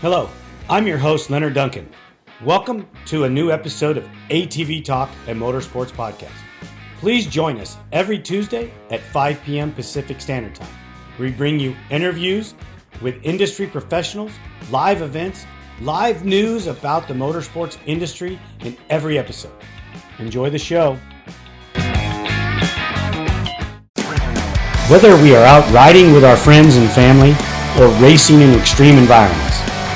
Hello, I'm your host, Leonard Duncan. Welcome to a new episode of ATV-TALK and Motorsports Podcast. Please join us every Tuesday at 5 p.m. Pacific Standard Time. We bring you interviews with industry professionals, live events, live news about the motorsports industry in every episode. Enjoy the show. Whether we are out riding with our friends and family or racing in extreme environments,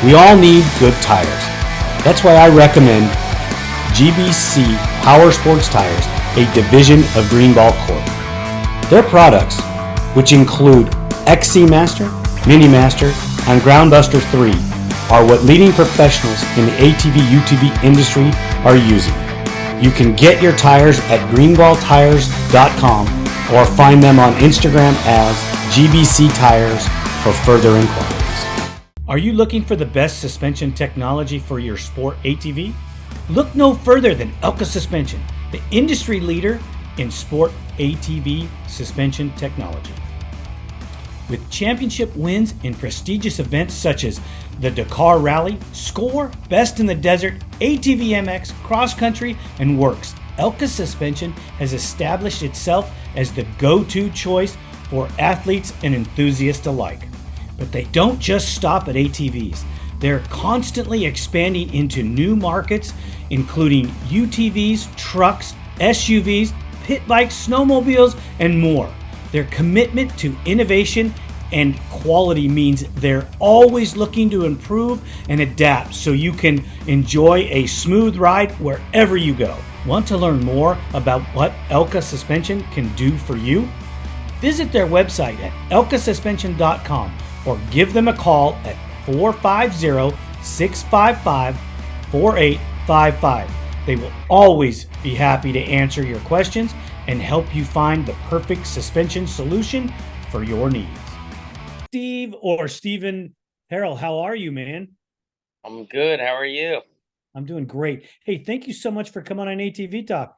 we all need good tires. That's why I recommend GBC Power Sports Tires, a division of Greenball Corp. Their products, which include XC Master, Mini Master, and Groundbuster 3, are what leading professionals in the ATV-UTV industry are using. You can get your tires at greenballtires.com or find them on Instagram as GBC Tires for further inquiries. Are you looking for the best suspension technology for your sport ATV? Look no further than Elka Suspension, the industry leader in sport ATV suspension technology. With championship wins in prestigious events such as the Dakar Rally, SCORE, Best in the Desert, ATV MX, Cross Country, and Works, Elka Suspension has established itself as the go-to choice for athletes and enthusiasts alike. But they don't just stop at ATVs. They're constantly expanding into new markets, including UTVs, trucks, SUVs, pit bikes, snowmobiles, and more. Their commitment to innovation and quality means they're always looking to improve and adapt so you can enjoy a smooth ride wherever you go. Want to learn more about what Elka Suspension can do for you? Visit their website at elkasuspension.com or give them a call at 450-655-4855. They will always be happy to answer your questions and help you find the perfect suspension solution for your needs. Steven Harrell, how are you, man? I'm good. How are you? I'm doing great. Hey, thank you so much for coming on ATV Talk.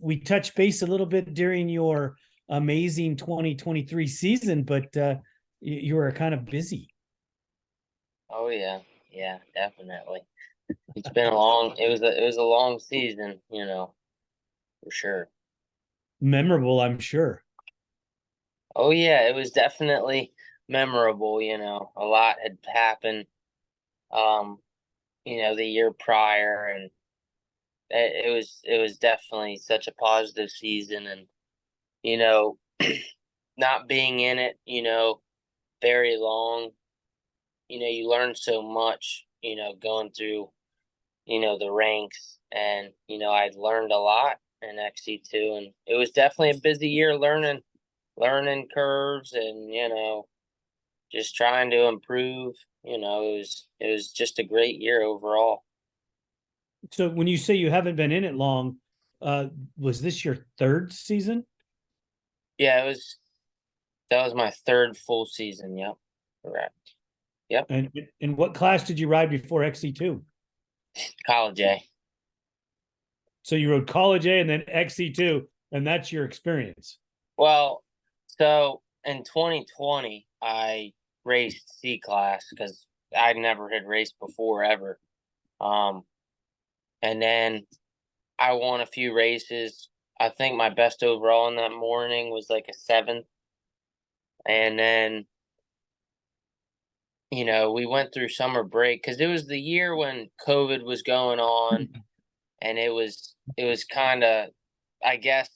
We touched base a little bit during your amazing 2023 season, but you were kind of busy. Oh yeah, definitely. It's been it was a long season, for sure. Memorable, I'm sure. Oh yeah, it was definitely memorable, A lot had happened the year prior, and it was definitely such a positive season, and you know not being in it, very long, you learn so much, going through, the ranks, and, I learned a lot in XC2, and it was definitely a busy year learning curves, and, just trying to improve, it was just a great year overall. So when you say you haven't been in it long, was this your third season? Yeah, that was my third full season. Yep. Correct. Yep. And in what class did you ride before XC2? College A. So you rode College A and then XC2, and that's your experience. Well, so in 2020, I raced C class because I never had raced before ever. And then I won a few races. I think my best overall in that morning was like a 7th. And then, we went through summer break because it was the year when COVID was going on, and it was kind of, I guess,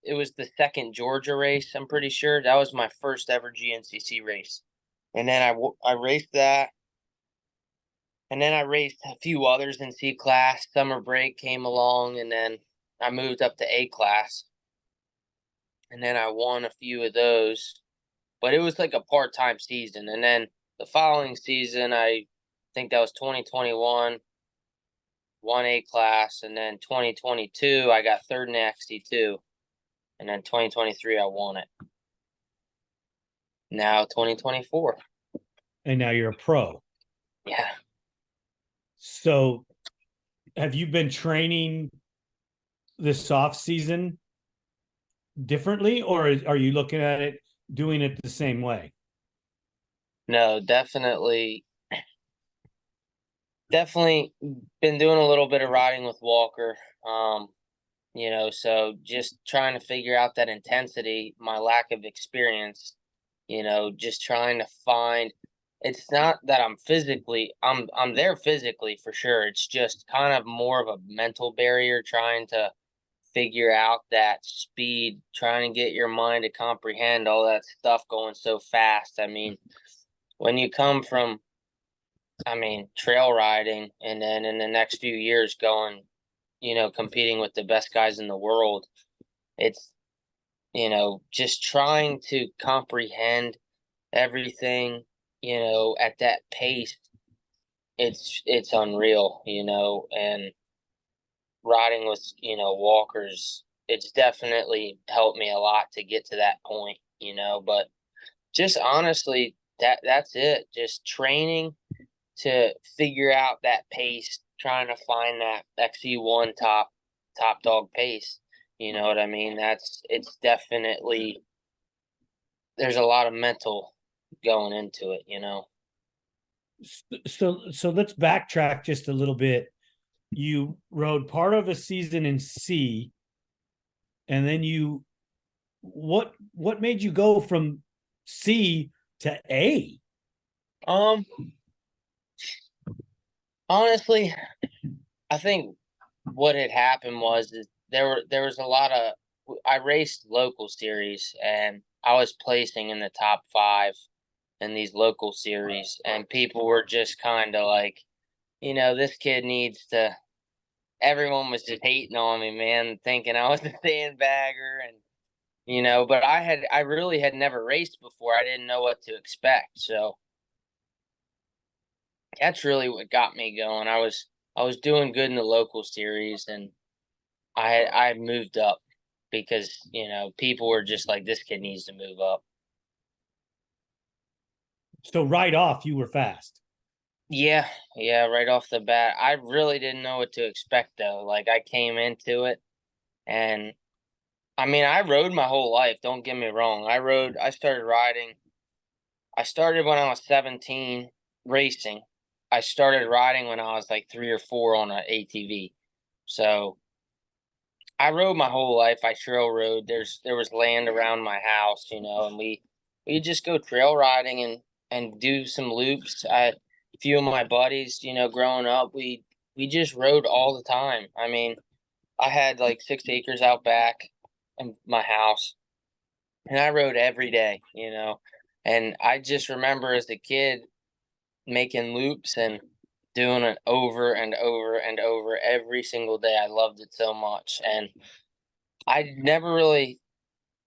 it was the second Georgia race. I'm pretty sure that was my first ever GNCC race, and then I raced that, and then I raced a few others in C class. Summer break came along, and then I moved up to A class, and then I won a few of those, but it was like a part-time season, and then the following season, I think that was 2021, won A class, and then 2022, I got third in XC2, and then 2023, I won it. Now 2024. And now you're a pro. Yeah. So have you been training this off season differently, or are you looking at it doing it the same way? No, definitely definitely been doing a little bit of riding with Walker. So just trying to figure out that intensity, my lack of experience, just trying to find. It's not that I'm there physically for sure. It's just kind of more of a mental barrier trying to figure out that speed, trying to get your mind to comprehend all that stuff going so fast. I mean, when you come from, trail riding and then in the next few years going, competing with the best guys in the world, it's, just trying to comprehend everything, at that pace. It's unreal, and riding with, walkers, it's definitely helped me a lot to get to that point, but just honestly, that's it. Just training to figure out that pace, trying to find that XC1 top dog pace. You know what I mean? It's definitely, there's a lot of mental going into it. So let's backtrack just a little bit. You rode part of a season in C, and then what made you go from C to A? Um, Honestly, I think what had happened was is there was a lot of, I raced local series and I was placing in the top 5 in these local series, and people were just kind of like, this kid needs to. Everyone was just hating on me, man, thinking I was a sandbagger, and but I really had never raced before. I didn't know what to expect, so that's really what got me going. I was doing good in the local series, and I moved up because people were just like, this kid needs to move up. So right off, you were fast. Yeah, yeah, right off the bat. I really didn't know what to expect though. Like I came into it, and I rode my whole life, don't get me wrong. I started riding. I started when I was 17 racing. I started riding when I was like 3 or 4 on an ATV. So, I rode my whole life. I trail rode. There was land around my house, and we just go trail riding and do some loops. A few of my buddies, growing up, we just rode all the time. I had like 6 acres out back in my house, and I rode every day, And I just remember as a kid making loops and doing it over and over and over every single day. I loved it so much, and I never really,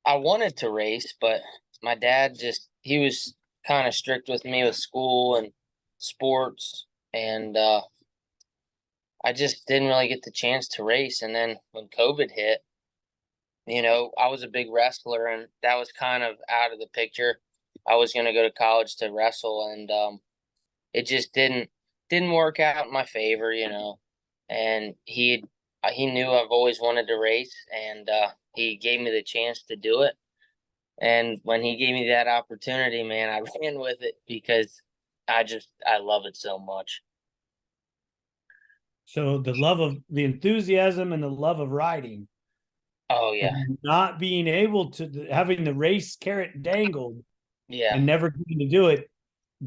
I wanted to race, but my dad just, he was kind of strict with me with school and sports, and I just didn't really get the chance to race. And then when COVID hit, I was a big wrestler, and that was kind of out of the picture. I was going to go to college to wrestle, and it just didn't work out in my favor, And he knew I've always wanted to race, and he gave me the chance to do it. And when he gave me that opportunity, man, I ran with it because I love it so much. So the love of the enthusiasm and the love of riding, Oh yeah, and not being able to having the race carrot dangled yeah. and never getting to do it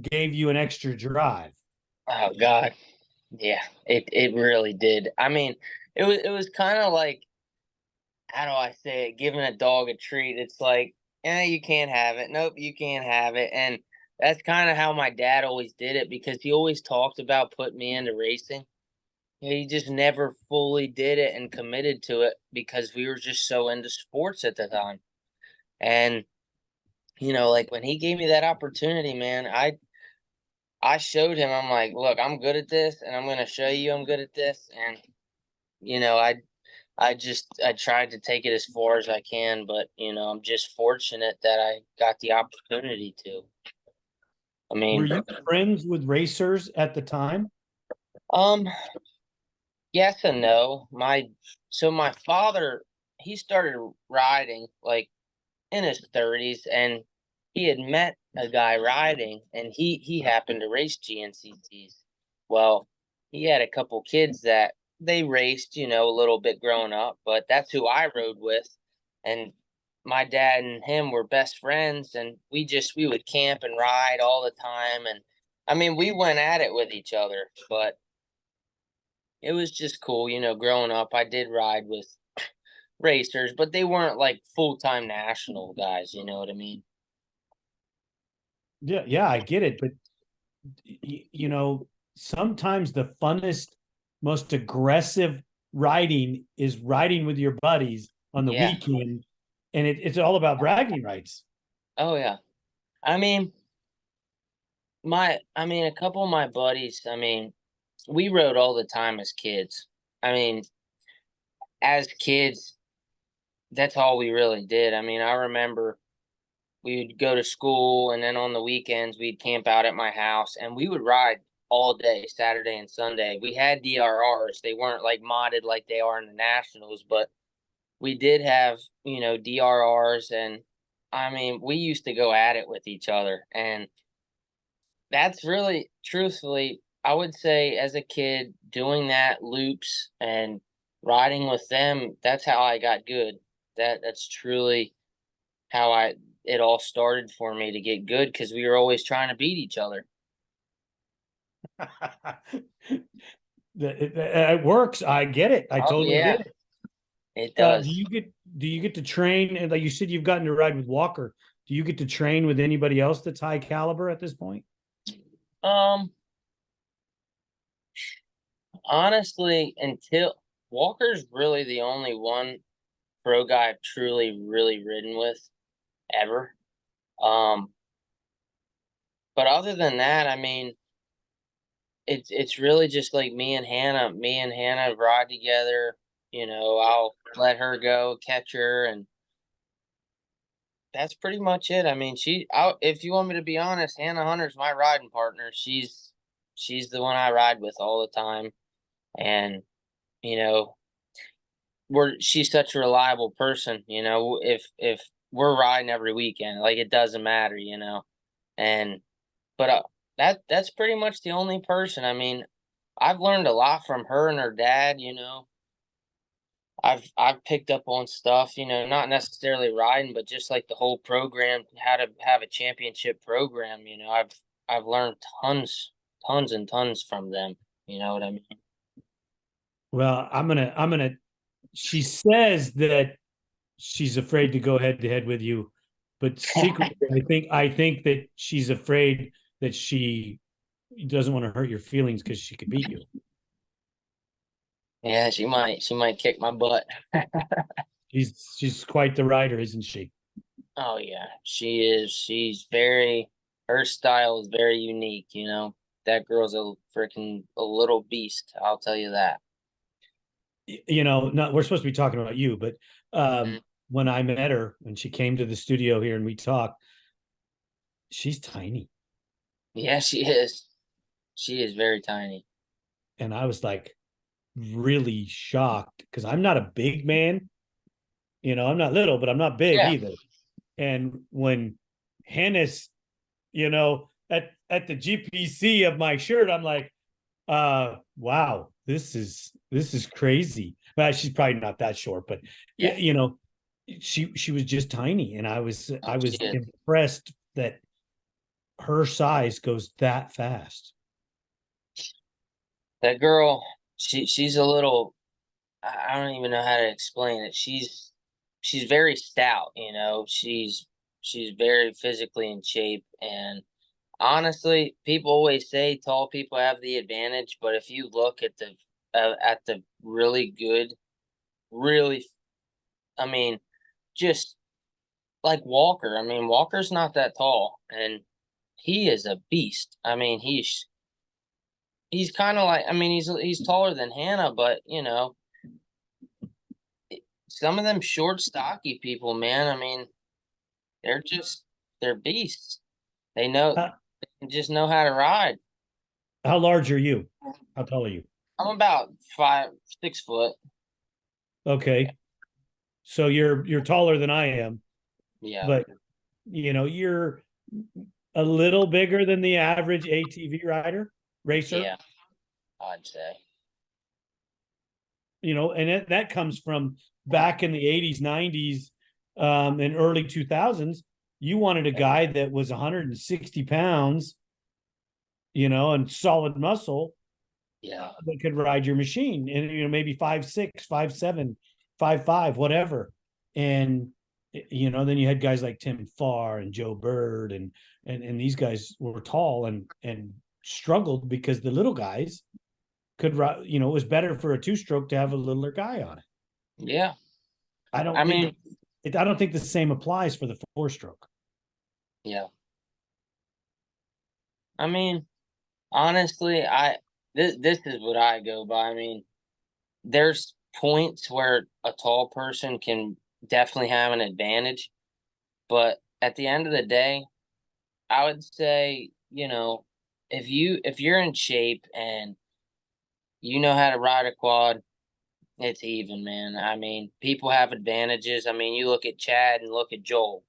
gave you an extra drive. Oh God, yeah. It really did. It was kind of like, how do I say it? Giving a dog a treat. It's like, you can't have it. Nope, you can't have it. And that's kind of how my dad always did it, because he always talked about putting me into racing. He just never fully did it and committed to it because we were just so into sports at the time. And like when he gave me that opportunity, man, I showed him. I'm like, look, I'm good at this, and I'm gonna show you I'm good at this. And you know, I I tried to take it as far as I can, but I'm just fortunate that I got the opportunity to. I Were mean, you friends with racers at the time? um, yes and no. My father, he started riding like in his 30s, and he had met a guy riding, and he happened to race GNCCs. Well, he had a couple kids that they raced, you know, a little bit growing up, but that's who I rode with. And my dad and him were best friends, and we would camp and ride all the time. And I mean, we went at it with each other, but it was just cool, you know, growing up. I did ride with racers, but they weren't like full-time national guys, you know what I mean? Yeah, yeah, I get it, but you know, sometimes the funnest, most aggressive riding is riding with your buddies on the Yeah. weekend, and it's all about bragging rights. Oh yeah. I mean, a couple of my buddies, I mean, we rode all the time as kids. I mean, as kids, that's all we really did. I mean, I remember we would go to school, and then on the weekends we'd camp out at my house, and we would ride all day, Saturday and Sunday. We had DRRs. They weren't like modded like they are in the nationals, but we did have, you know, DRRs. And I mean, we used to go at it with each other. And that's really, truthfully, I would say as a kid doing that loops and riding with them, that's how I got good. That's truly how I it all started for me to get good, because we were always trying to beat each other. It works. I get it. I Oh totally yeah, get it. it Do does. you get to train? And like you said, you've gotten to ride with Walker. Do you get to train with anybody else that's high caliber at this point? Um, Honestly, until Walker's really the only one pro guy I've truly really ridden with ever. Um, but other than that, I mean, it's really just like me and Hannah. Me and Hannah ride together. You know, I'll let her go, catch her, and that's pretty much it. I mean, if you want me to be honest, Hannah Hunter's my riding partner. She's the one I ride with all the time, and you know, she's such a reliable person. You know, if we're riding every weekend, like it doesn't matter. You know, and but that's pretty much the only person. I mean, I've learned a lot from her and her dad. You know, I've picked up on stuff, you know, not necessarily riding, but just like the whole program, how to have a championship program. You know, I've learned tons and tons from them. You know what I mean? Well, I'm gonna. She says that she's afraid to go head to head with you, but secretly, I think that she's afraid that she doesn't want to hurt your feelings because she could beat you. Yeah, she might kick my butt. She's quite the rider, isn't she? Oh yeah, she is. She's very her style is very unique. You know, that girl's a freaking a little beast. I'll tell you that. You know, not we're supposed to be talking about you, but Mhm. when I met her, when she came to the studio here and we talked, she's tiny. Yeah, she is. She is very tiny. And I was like really shocked because I'm not a big man. You know, I'm not little, but I'm not big Yeah. either. And when Hennis, you know, at the GPC of my shirt, I'm like, wow, this is crazy. Well, she's probably not that short, but Yeah. you know, she was just tiny, and I was Oh, I she was is. impressed that her size goes that fast. That girl, she's a little I don't even know how to explain it. She's very stout, you know. She's very physically in shape, and honestly, people always say tall people have the advantage, but if you look at the really good, really, I mean, just like Walker. I mean, Walker's not that tall, and he is a beast. I mean, he's kind of like, I mean, he's taller than Hannah, but you know, some of them short, stocky people, man. I mean, they're just they're beasts. They know How, they just know how to ride. how large are you? How tall are you? I'm about 5, 6 foot. Okay, so you're taller than I am, Yeah, but you know you're a little bigger than the average ATV rider racer. yeah. I'd say. And that comes from back in the 80s, 90s, and early 2000s. You wanted a guy that was 160 pounds, and solid muscle. Yeah. That could ride your machine, and maybe 5'6", 5'7", 5'5", whatever. And then you had guys like Tim Farr and Joe Bird, and these guys were tall and struggled because the little guys could ride. It was better for a two-stroke to have a littler guy on it. Yeah. I don't think the same applies for the four-stroke. Yeah. I mean, honestly, this is what I go by. I mean, there's points where a tall person can definitely have an advantage, but at the end of the day, I would say, if you're in shape and you know how to ride a quad, it's even, man. I mean, people have advantages. I mean, you look at Chad and look at Joel.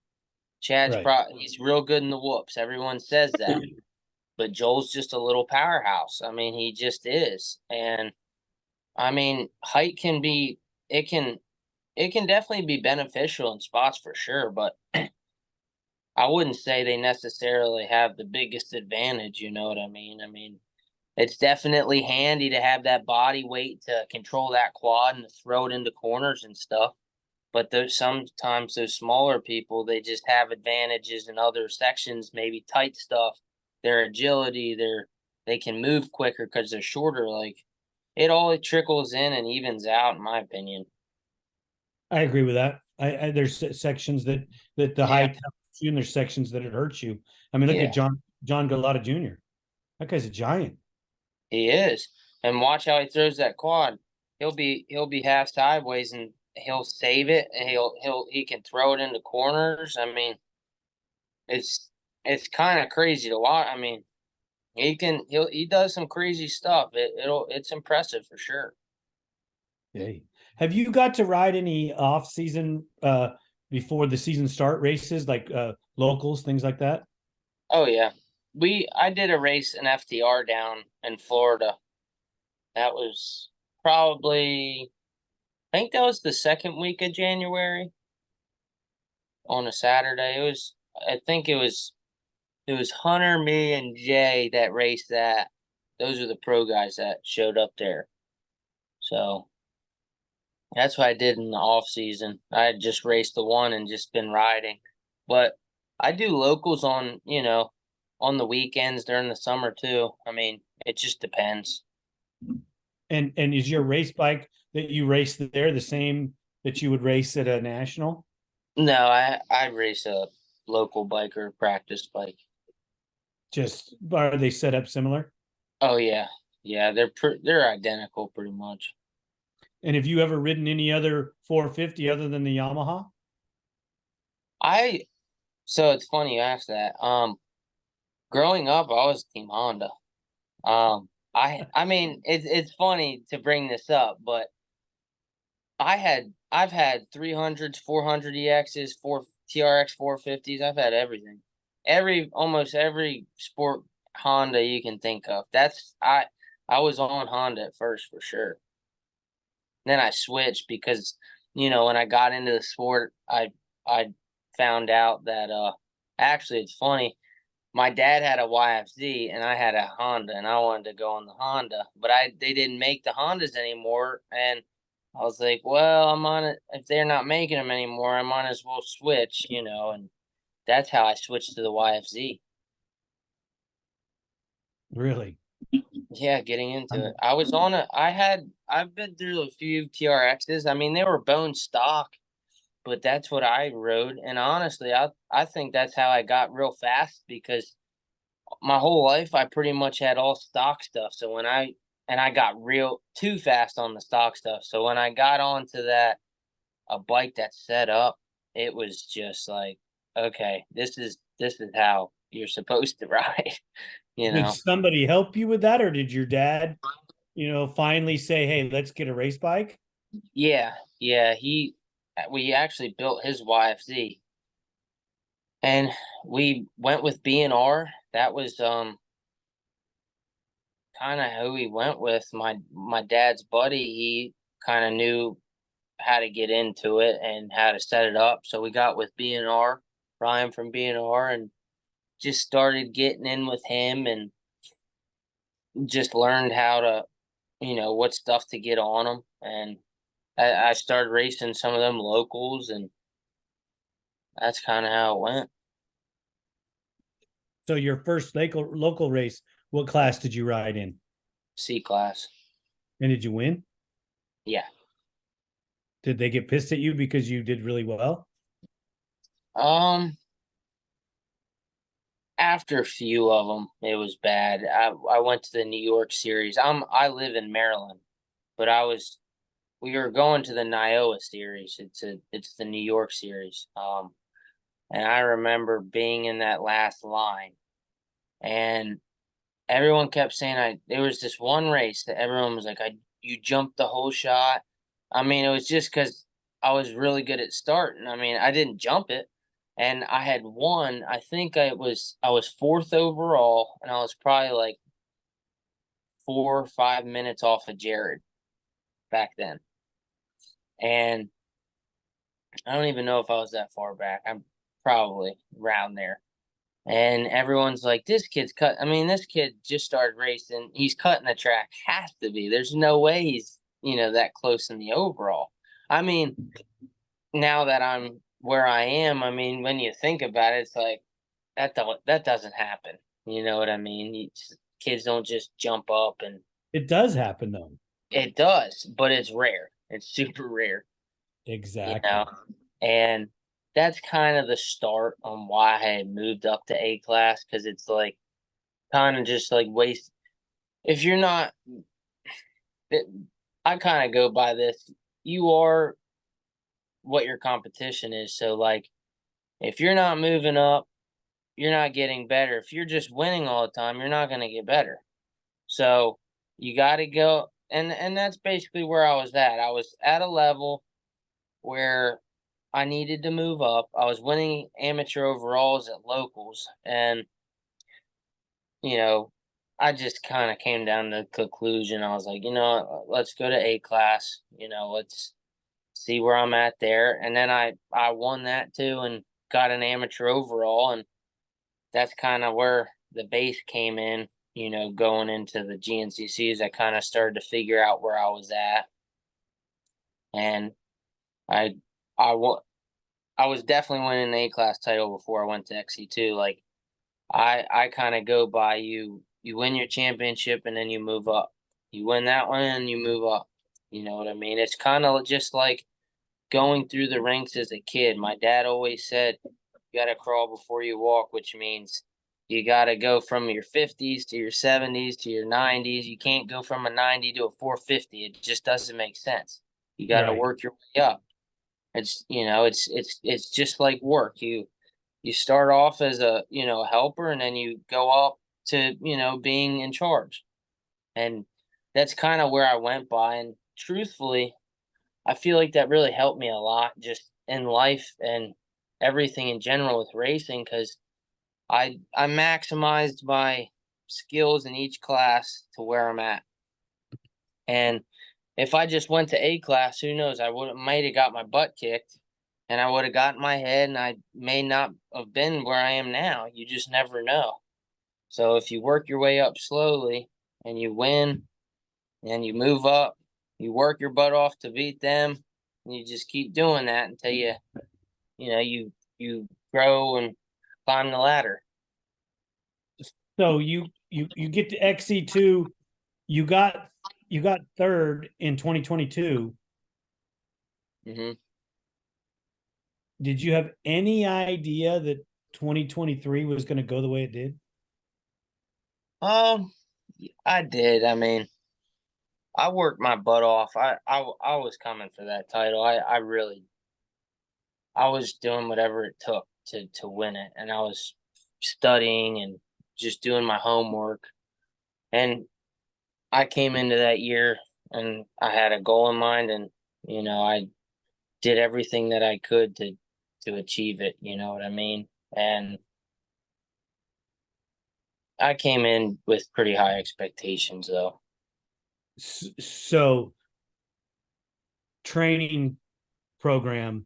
Right. He's real good in the whoops. Everyone says that. But Joel's just a little powerhouse. I mean, he just is. And I mean, height can be it can definitely be beneficial in spots for sure, but I wouldn't say they necessarily have the biggest advantage, you know what I mean? I mean, it's definitely handy to have that body weight to control that quad and to throw it into corners and stuff. But sometimes those smaller people, they just have advantages in other sections, maybe tight stuff, their agility, they can move quicker because they're shorter. Like it all trickles in and evens out, in my opinion. I agree with that. There's sections that the Yeah, height helps you, and there's sections that it hurts you. I mean, look at yeah, John Galata Jr. That guy's a giant. he is. And watch how he throws that quad. He'll be half sideways and he'll save it and he can throw it into corners. I mean, it's it's kind of crazy to watch. I mean, he does some crazy stuff. It's impressive for sure. Hey, have you got to ride any off season before the season start races like locals, things like that? Oh yeah. I did a race in FTR down in Florida. That was probably I think that was the second week of January on a Saturday. I think it was Hunter, me, and Jay that raced that. Those are the pro guys that showed up there. So that's what I did in the off season. I had just raced the one and just been riding. But I do locals on the weekends during the summer too. I mean, it just depends. And is your race bike that you race there the same that you would race at a national? No, I race a local biker practice bike. Just are they set up similar? Oh yeah. Yeah, they're identical pretty much. And have you ever ridden any other 450 other than the Yamaha? I So it's funny you asked that. Growing up I was Team Honda. I mean it's funny to bring this up, but I've had 300s, 400 EXs, 4 TRX 450s. I've had everything. Almost every sport Honda you can think of. I was on Honda at first for sure. Then I switched because when I got into the sport, I found out that actually it's funny. My dad had a YFZ and I had a Honda and I wanted to go on the Honda, but they didn't make the Hondas anymore and I was like, well, I'm on it. If they're not making them anymore, I might as well switch, and that's how I switched to the YFZ. Really? Yeah, getting into it. I've been through a few TRXs. I mean, they were bone stock, but that's what I rode. And honestly, I think that's how I got real fast because my whole life I pretty much had all stock stuff. So I got real too fast on the stock stuff. So when I got onto a bike that's set up, it was just like, okay, this is how you're supposed to ride, you Did know. somebody help you with that, or did your dad, finally say, "Hey, let's get a race bike"? Yeah, yeah, we actually built his YFZ and we went with B&R. That was kind of who he went with. My dad's buddy, he kind of knew how to get into it and how to set it up. So we got with BNR, Ryan from BNR, and just started getting in with him and just learned how to, what stuff to get on them. And I started racing some of them locals, and that's kind of how it went. So your first local race, what class did you ride in? C class. And did you win? Yeah. Did they get pissed at you because you did really well? After a few of them, it was bad. I went to the New York series. I live in Maryland, but we were going to the Niowa series. It's the New York series. And I remember being in that last line, and everyone kept saying there was this one race that everyone was like, you jumped the whole shot. I mean, it was just because I was really good at starting. I mean, I didn't jump it, and I had won. I think I was fourth overall, and I was probably like 4 or 5 minutes off of Jared back then. And I don't even know if I was that far back. I'm probably around there. And everyone's like, this kid's cut. I mean, this kid just started racing. He's cutting the track. Has to be. There's no way he's, that close in the overall. I mean, now that I'm where I am, I mean, when you think about it, it's like that doesn't happen. You know what I mean? Kids don't just jump up, and It does happen though. it does, but it's rare. It's super rare. Exactly. And that's kind of the start on why I had moved up to A class, because it's like kind of just like waste. If you're not, I kind of go by this. You are what your competition is. So like, if you're not moving up, you're not getting better. If you're just winning all the time, you're not going to get better. So you got to go, and that's basically where I was at. I was at a level where I needed to move up. I was winning amateur overalls at locals, and I just kind of came down to the conclusion. I was like, let's go to A class. Let's see where I'm at there. And then I won that too and got an amateur overall, and that's kind of where the base came in. Going into the GNCCs, I kind of started to figure out where I was at, and I I I was definitely winning an A class title before I went to XC2. Like I kind of go by you win your championship and then you move up. You win that one and you move up. You know what I mean? It's kind of just like going through the ranks as a kid. My dad always said you got to crawl before you walk, which means you got to go from your 50s to your 70s to your 90s. You can't go from a 90 to a 450. It just doesn't make sense. You got to work your way up. It's it's just like work. You start off as a helper, and then you go up to being in charge, and that's kind of where I went by. And truthfully, I feel like that really helped me a lot just in life and everything in general with racing, because I maximized my skills in each class to where I'm at. And if I just went to A class, who knows? I might have got my butt kicked, and I would have gotten my head, and I may not have been where I am now. You just never know. So if you work your way up slowly and you win and you move up, you work your butt off to beat them, and you just keep doing that until you grow and climb the ladder. So you get to XC2, you got third in 2022. Mm-hmm. Did you have any idea that 2023 was going to go the way it did? I did. I mean, I worked my butt off. I was coming for that title. I was doing whatever it took to win it, and I was studying and just doing my homework. And I came into that year and I had a goal in mind, and I did everything that I could to achieve it. You know what I mean? And I came in with pretty high expectations though. So training program,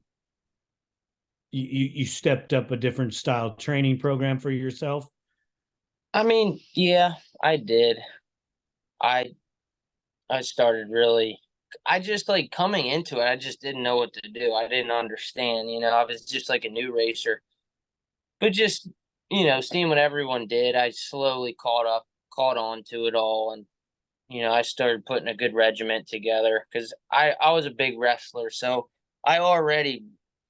you stepped up a different style training program for yourself. I mean, yeah, I did. I I started really I just like coming into it, I just didn't know what to do. I didn't understand, I was just like a new racer. But just, seeing what everyone did, I slowly caught on to it all, and I started putting a good regiment together because I was a big wrestler, so I already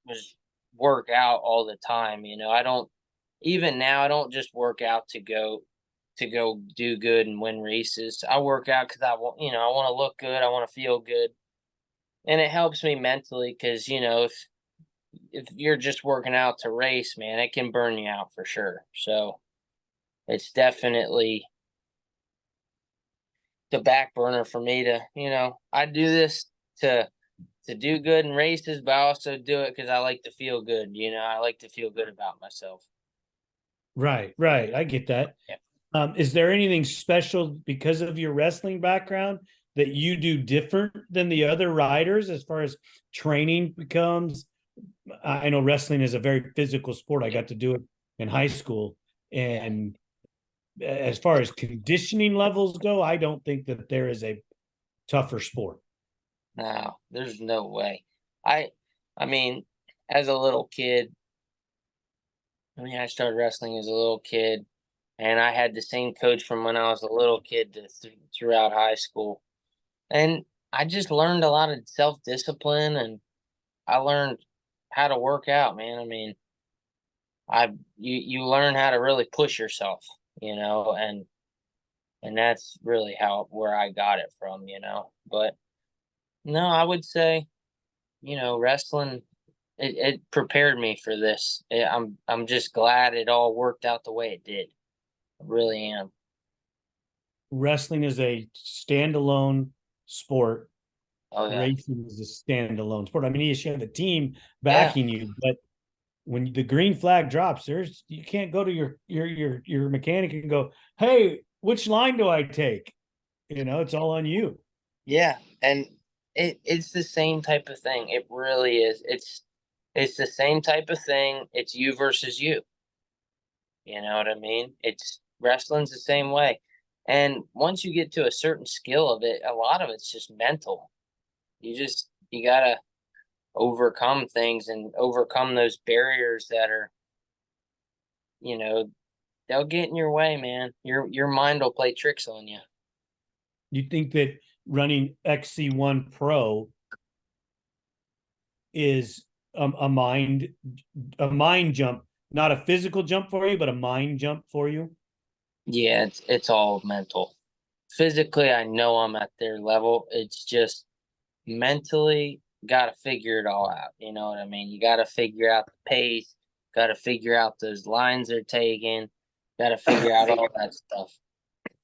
was work out all the time. I don't even now I don't just work out to go do good and win races. I work out because I want to look good, I want to feel good, and it helps me mentally because if you're just working out to race, man, it can burn you out for sure. So it's definitely the back burner for me to, I do this to do good in races, but I also do it because I like to feel good. I like to feel good about myself. Right, right. I get that. Yeah. Is there anything special because of your wrestling background that you do different than the other riders as far as training becomes? I know wrestling is a very physical sport. I got to do it in high school. And as far as conditioning levels go, I don't think that there is a tougher sport. No, there's no way. I, I mean, as a little kid, I started wrestling as a little kid, and I had the same coach from when I was a little kid throughout high school, and I just learned a lot of self discipline, and I learned how to work out, man. I mean, you learn how to really push yourself, and that's really how where I got it from. But no, I would say, wrestling it prepared me for this. I'm just glad it all worked out the way it did. I really am. Wrestling is a standalone sport. Oh yeah. Racing is a standalone sport. I mean, you should have a team Yeah. backing you, but when the green flag drops, you can't go to your mechanic and go, "Hey, which line do I take?" It's all on you. Yeah. And it's the same type of thing. It really is. It's the same type of thing. It's you versus you. You know what I mean? It's wrestling's the same way. And once you get to a certain skill of it, a lot of it's just mental. You gotta overcome things and overcome those barriers that are, you know, they'll get in your way, man. Your mind will play tricks on you. You think that running XC1 Pro is a mind jump, not a physical jump for you, but a mind jump for you? Yeah, it's all mental. Physically, I know I'm at their level. It's just mentally got to figure it all out. You know what I mean? You got to figure out the pace, got to figure out those lines they're taking, got to figure out all that stuff,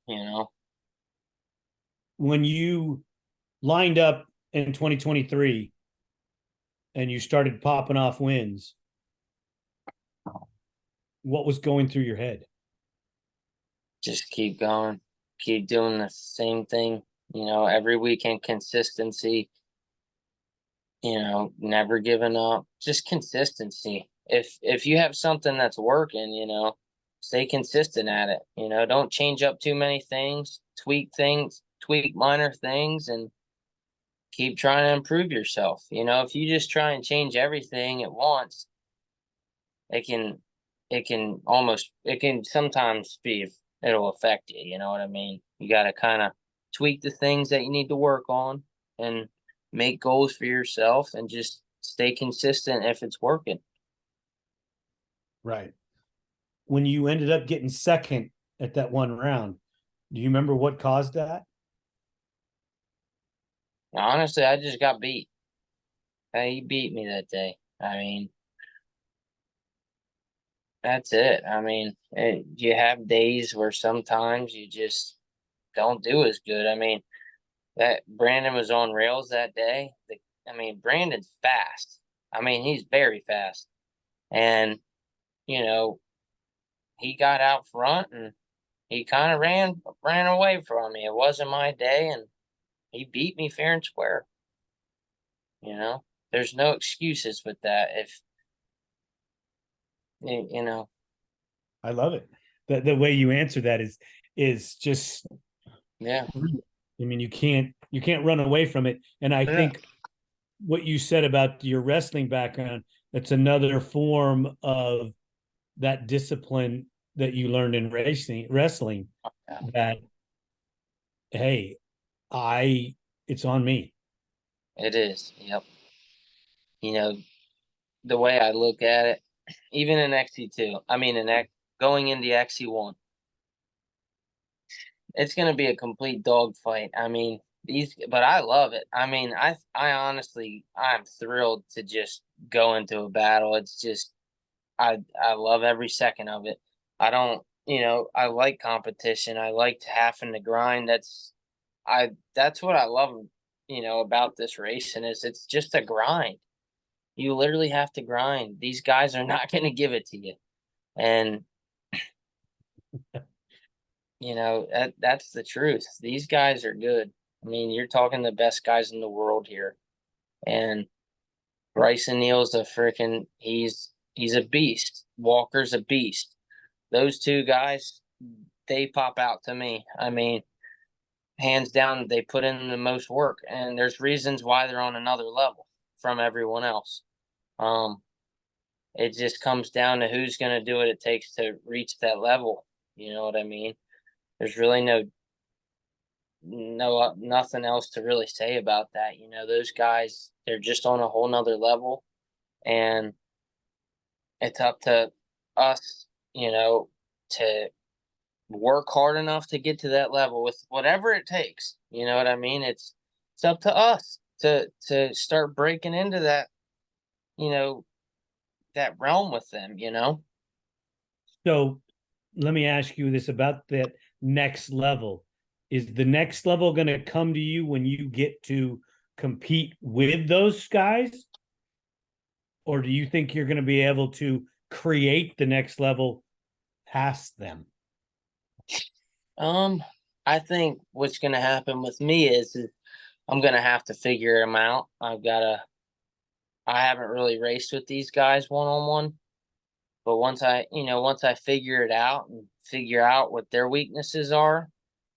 you know? When you lined up in 2023 and you started popping off wins, what was going through your head? Just keep going, keep doing the same thing, every weekend consistency, never giving up, just consistency. If you have something that's working, stay consistent at it. Don't change up too many things, tweak minor things, and keep trying to improve yourself. If you just try and change everything at once, it can it can sometimes be it'll affect you, you know what I mean? You got to kind of tweak the things that you need to work on and make goals for yourself and just stay consistent if it's working. Right. When you ended up getting second at that one round, do you remember what caused that? Now, honestly, I just got beat. He beat me that day. I mean, that's it. I mean, you have days where sometimes you just don't do as good. I mean, that Brandon was on rails that day. Brandon's fast. He's very fast. And, you know, he got out front and he kind of ran away from me. It wasn't my day, and he beat me fair and square. You know, there's no excuses with that. If you know, I love it. The way you answer that is just yeah, I mean, you can't run away from it. And I yeah, think what you said about your wrestling background, that's another form of that discipline that you learned in wrestling yeah. that, hey, it's on me. It is. Yep. You know, the way I look at it, even in XC2, I mean, going into XC1, it's going to be a complete dogfight. I mean, but I love it. I mean, I honestly, I'm thrilled to just go into a battle. It's just, I love every second of it. I don't, I like competition. I like having to grind. That's what I love, about this racing is it's just a grind. You literally have to grind. These guys are not going to give it to you. And that's the truth. These guys are good. I mean, you're talking the best guys in the world here. And Bryson Neal's he's a beast. Walker's a beast. Those two guys, they pop out to me. I mean, hands down, they put in the most work, and there's reasons why they're on another level from everyone else. It just comes down to who's going to do what it takes to reach that level. You know what I mean? There's really nothing else to really say about that. Those guys, they're just on a whole nother level, and it's up to us, to work hard enough to get to that level with whatever it takes. You know what I mean? It's up to us to start breaking into that, you know, that realm with them. So let me ask you this about that next level. Is the next level going to come to you when you get to compete with those guys? Or do you think you're going to be able to create the next level past them? I think what's gonna happen with me is I'm gonna have to figure them out. I haven't really raced with these guys one on one, but once I figure it out and figure out what their weaknesses are,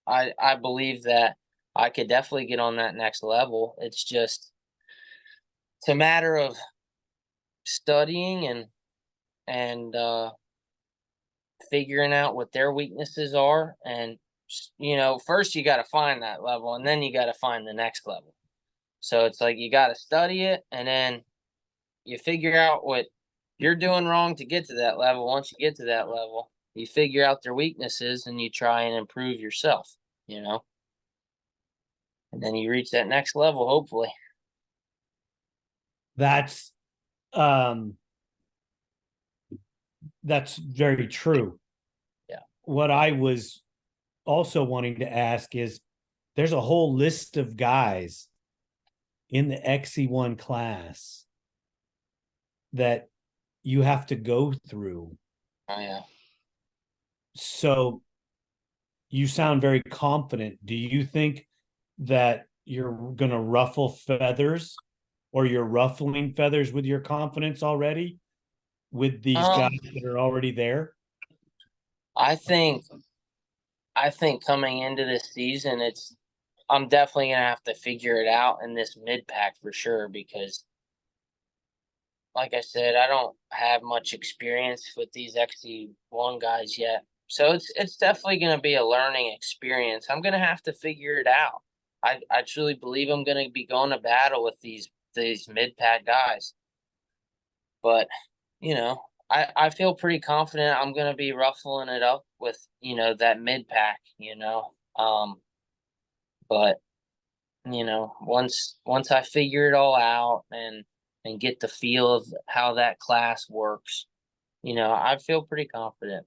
I believe that I could definitely get on that next level. It's a matter of studying and figuring out what their weaknesses are, and first you got to find that level, and then you got to find the next level. So it's like you got to study it, and then you figure out what you're doing wrong to get to that level. Once you get to that level, you figure out their weaknesses and you try and improve yourself, you know, and then you reach that next level, hopefully. That's um that's very true. Yeah. What I was also wanting to ask is there's a whole list of guys in the XC1 class that you have to go through. Oh, yeah. So you sound very confident. Do you think that you're going to ruffle feathers or you're ruffling feathers with your confidence already with these guys that are already there? I think coming into this season, I'm definitely gonna have to figure it out in this mid pack for sure because, like I said, I don't have much experience with these XC1 guys yet, so it's definitely gonna be a learning experience. I'm gonna have to figure it out. I truly believe I'm gonna be going to battle with these mid pack guys, but I feel pretty confident I'm gonna be ruffling it up with that mid pack, but once I figure it all out and get the feel of how that class works, I feel pretty confident.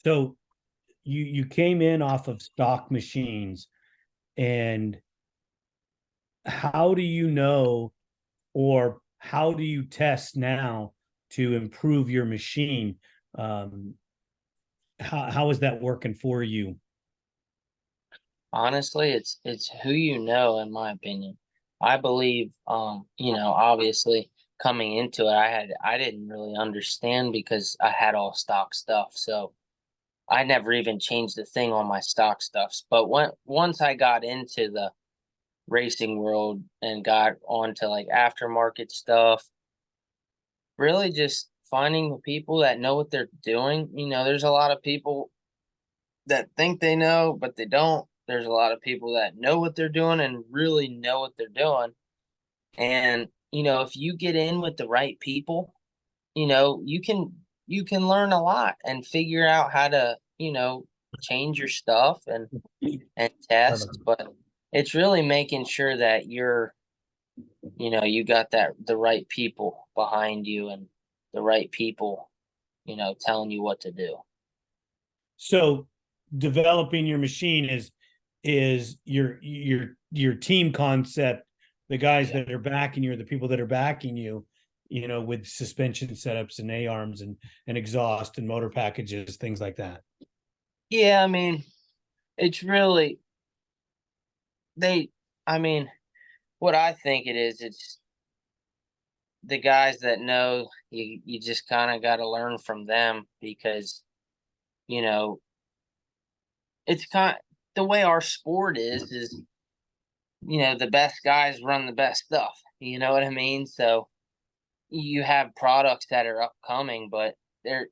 So you came in off of stock machines, and how do you know, or how do you test now to improve your machine? how is that working for you? Honestly, it's who you know, in my opinion. I believe, obviously coming into it, I didn't really understand because I had all stock stuff. So I never even changed a thing on my stock stuffs. But once I got into the racing world and got onto like aftermarket stuff, really just finding the people that know what they're doing. There's a lot of people that think they know, but they don't. There's a lot of people that know what they're doing and really know what they're doing. And, if you get in with the right people, you can learn a lot and figure out how to, change your stuff and test. But it's really making sure that you got the right people behind you and the right people, telling you what to do. So developing your machine is your team concept, the guys Yeah. that are backing you, or the people that are backing you, with suspension setups and A-arms and exhaust and motor packages, things like that. Yeah, I mean, it's really they I mean, what I think it is, it's the guys that know. You just kind of got to learn from them because, you know, it's the way our sport is, the best guys run the best stuff. You know what I mean? So you have products that are upcoming, but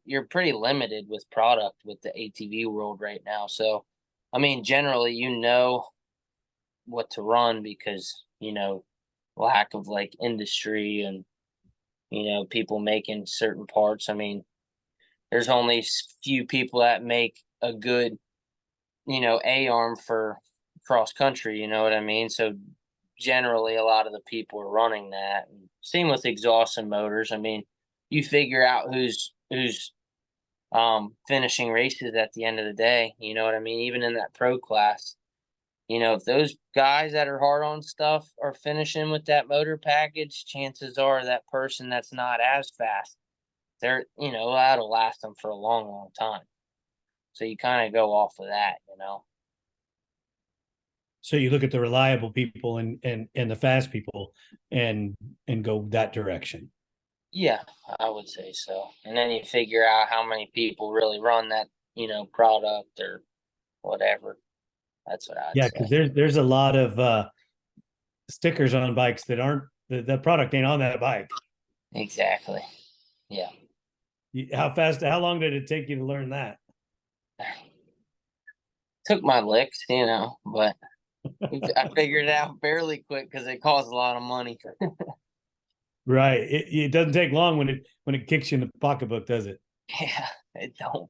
you're pretty limited with product with the ATV world right now. So, I mean, generally, what to run because lack of like industry and people making certain parts. I mean, there's only few people that make a good a arm for cross country. You know what I mean? So generally, a lot of the people are running that. And same with exhaust and motors. I mean, you figure out who's finishing races at the end of the day. You know what I mean? Even in that pro class, if those guys that are hard on stuff are finishing with that motor package, chances are that person that's not as fast, that'll last them for a long, long time. So you kind of go off of that. So you look at the reliable people and the fast people and go that direction. Yeah, I would say so. And then you figure out how many people really run that, product or whatever. That's what I'd Yeah, say. because there's a lot of stickers on bikes that aren't the product ain't on that bike. Exactly. Yeah. How long did it take you to learn that? Took my licks, but I figured it out fairly quick because it costs a lot of money. Right. It doesn't take long when it kicks you in the pocketbook, does it? Yeah, it don't.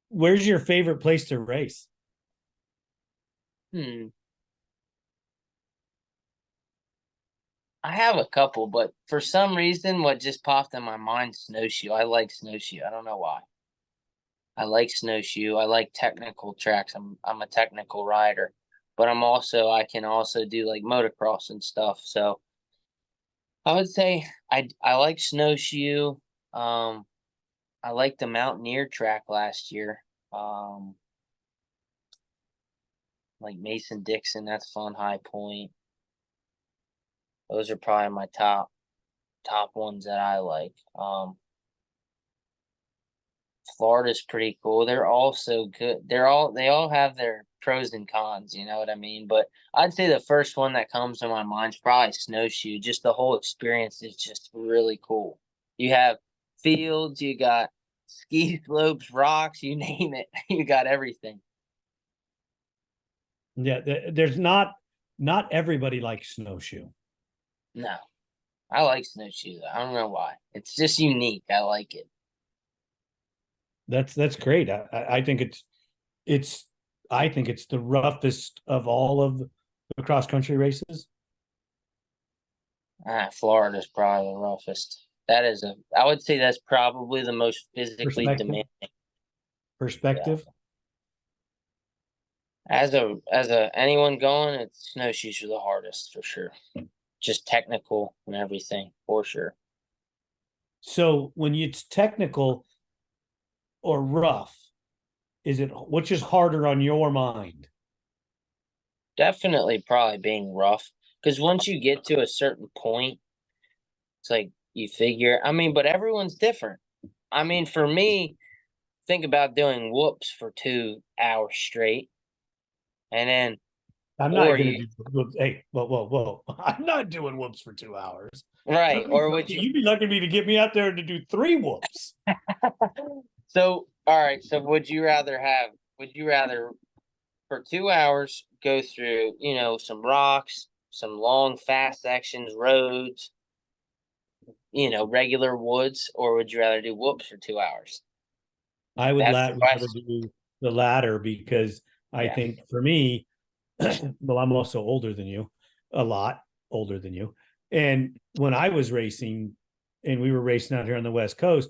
Where's your favorite place to race? Hmm. I have a couple, but for some reason, what just popped in my mind, snowshoe. I like snowshoe. I don't know why. I like snowshoe. I like technical tracks. I'm a technical rider, but I can also do like motocross and stuff. So I would say I like snowshoe. Um, I like the Mountaineer track last year. Um, like Mason Dixon, that's fun. High Point. Those are probably my top ones that I like. Florida's pretty cool. They're all so good. They all have their pros and cons, you know what I mean? But I'd say the first one that comes to my mind is probably snowshoe. Just the whole experience is just really cool. You have fields, you got ski slopes, rocks, you name it. You got everything. Yeah, there's not everybody likes snowshoe. No. I like snowshoe though. I don't know why. It's just unique. I like it. That's great. I think it's I think it's the roughest of all of the cross country races. Florida's probably the roughest. I would say that's probably the most physically Perspective, demanding. Yeah. perspective. As a anyone going, it's snowshoes are the hardest for sure. Just technical and everything for sure. So when it's technical, or rough? Which is harder on your mind? Definitely probably being rough. Because once you get to a certain point, it's like you figure, I mean, but everyone's different. I mean, for me, think about doing whoops for 2 hours straight. And then, I'm not or going to you, do whoops. Hey, whoa. I'm not doing whoops for 2 hours. right. Or would you, You'd be lucky to get me out there to do 3 whoops. so, all right. So would you rather for 2 hours go through, some rocks, some long, fast sections, roads, regular woods, or would you rather do whoops for 2 hours? I would That's the rather question. do the latter because I Yeah. think for me, well, I'm also older than you, a lot older than you. And when I was racing and we were racing out here on the West Coast,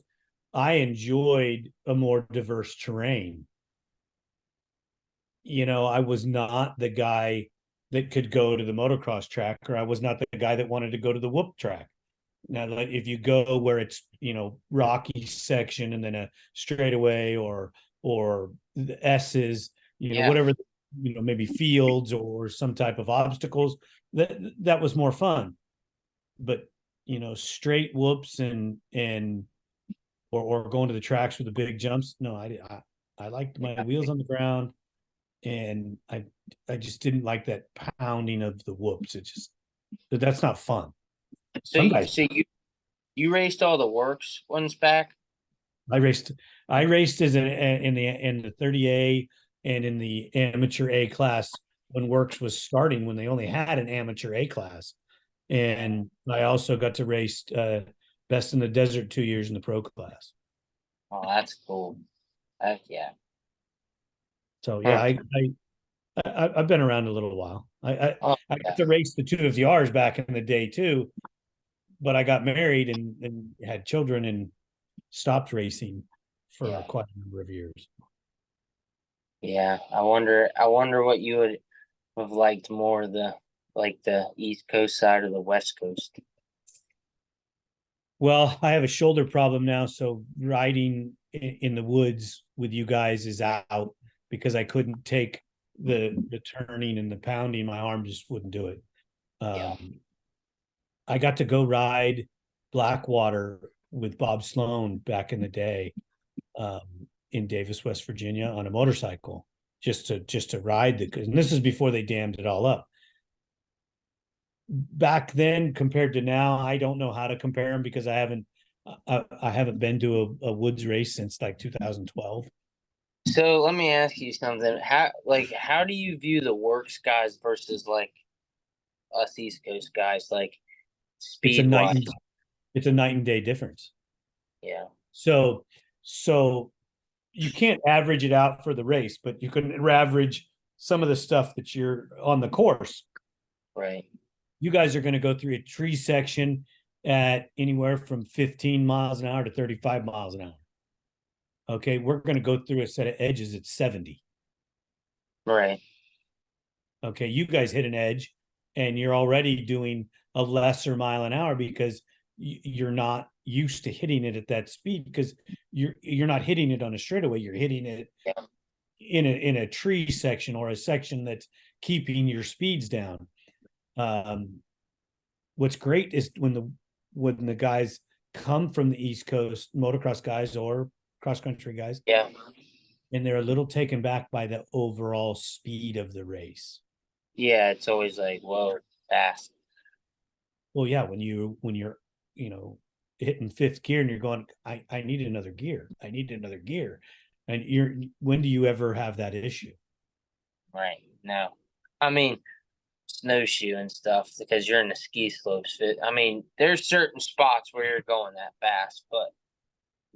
I enjoyed a more diverse terrain. I was not the guy that could go to the motocross track, or I was not the guy that wanted to go to the whoop track. Now, if you go where it's rocky section and then a straightaway or the S's, Yeah. whatever, maybe fields or some type of obstacles, that was more fun. But straight whoops and or going to the tracks with the big jumps. No, I liked my wheels on the ground, and I just didn't like that pounding of the whoops. That's not fun. So Some you, guys. so you, you raced all the works ones back? I raced. I raced as in the 30A and in the amateur A class when Works was starting, when they only had an amateur A class, and I also got to race best in the desert 2 years in the pro class. Oh, that's cool. Heck yeah. So yeah, Huh. I've been around a little while. Oh, I yeah. got to race the 250Rs back in the day too, but I got married and had children and stopped racing for Yeah. quite a number of years. Yeah. I wonder what you would have liked more, the East Coast side or the West Coast. Well, I have a shoulder problem now, so riding in the woods with you guys is out because I couldn't take the turning and the pounding. My arm just wouldn't do it. Yeah. I got to go ride Blackwater with Bob Sloan back in the day, in Davis, West Virginia, on a motorcycle, just to ride and this is before they dammed it all up. Back then compared to now, I don't know how to compare them because I haven't been to a woods race since like 2012. So let me ask you something. How do you view the works guys versus like us East Coast guys, like It's a speed night wise? and it's a night and day difference. Yeah. So you can't average it out for the race, but you can average some of the stuff that you're on the course. Right. You guys are going to go through a tree section at anywhere from 15 miles an hour to 35 miles an hour. Okay, we're going to go through a set of edges at 70. Right. Okay, you guys hit an edge and you're already doing a lesser mile an hour because you're not used to hitting it at that speed because you're not hitting it on a straightaway. You're hitting it Yeah. in a tree section or a section that's keeping your speeds down. What's great is when the guys come from the East Coast, motocross guys or cross country guys, Yeah. and they're a little taken back by the overall speed of the race. Yeah. It's always like, whoa, fast. Well, yeah, when you're hitting fifth gear and you're going, I need another gear. I need another gear. And when do you ever have that issue? Right. No. I mean, snowshoe and stuff because you're in the ski slopes. I mean, there's certain spots where you're going that fast, but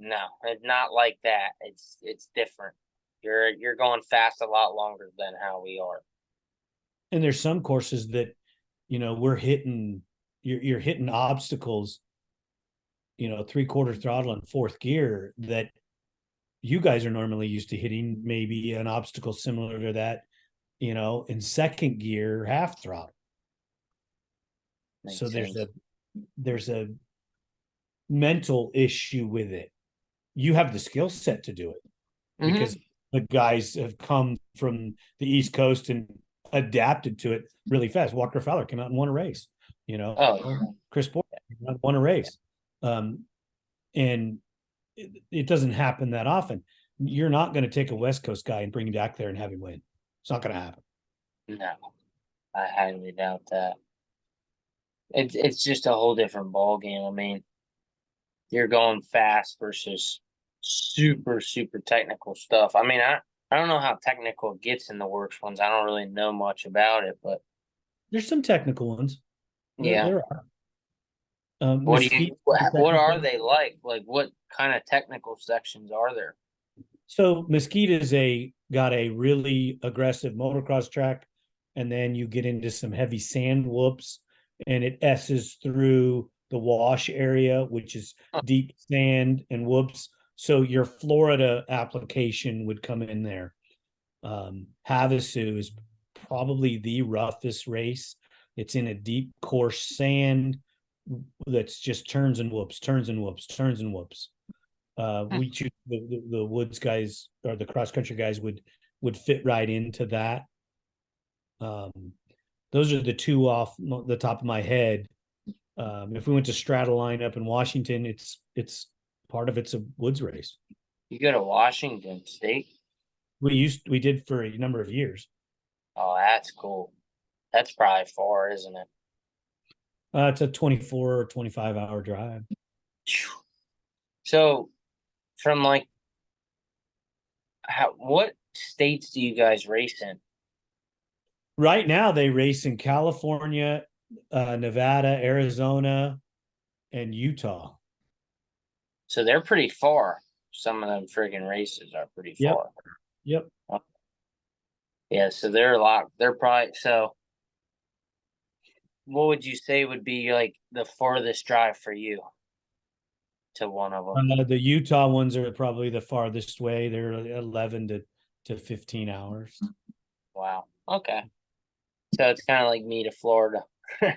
no, it's not like that. It's different. You're going fast a lot longer than how we are. And there's some courses that, we're hitting you're hitting obstacles, 3/4 throttle and fourth gear that you guys are normally used to hitting maybe an obstacle similar to that, in second gear, half throttle. So Makes sense. there's a mental issue with it. you have the skill set to do it Mhm. because the guys have come from the East Coast and adapted to it really fast. Walker Fowler came out and won a race, Oh, Chris Porter won a race. And it doesn't happen that often. You're not going to take a West Coast guy and bring him back there and have him win. It's not going to happen. no, I highly doubt that. It's just a whole different ball game. I mean, you're going fast versus super, super technical stuff. I mean, I don't know how technical it gets in the works ones. I don't really know much about it, but There's some technical ones. yeah. There are. What what are Technical. they like? Like what kind of technical sections are there? So Mesquite got a really aggressive motocross track, and then you get into some heavy sand whoops, and it S's through the wash area, which is Huh. deep sand and whoops. So your Florida application would come in there. Havasu is probably the roughest race. It's in a deep, coarse sand that's just turns and whoops, turns and whoops, turns and whoops. We choose the woods guys or the cross country guys would fit right into that. Those are the two off the top of my head. If we went to Strataline up in Washington, it's part of it's a woods race. You go to Washington State? We did for a number of years. Oh, that's cool. That's probably far, isn't it? It's a 24 or 25-hour drive. So, from like, what states do you guys race in? Right now, they race in California, Nevada, Arizona, and Utah. So they're pretty far. Some of them friggin' races are pretty Yep. far. Yep. Yeah, so they're a lot. They're probably so. What would you say would be like the farthest drive for you to one of them? The Utah ones are probably the farthest way. They're 11 to 15 hours. Wow. Okay. So it's kind of like me to Florida. Yeah,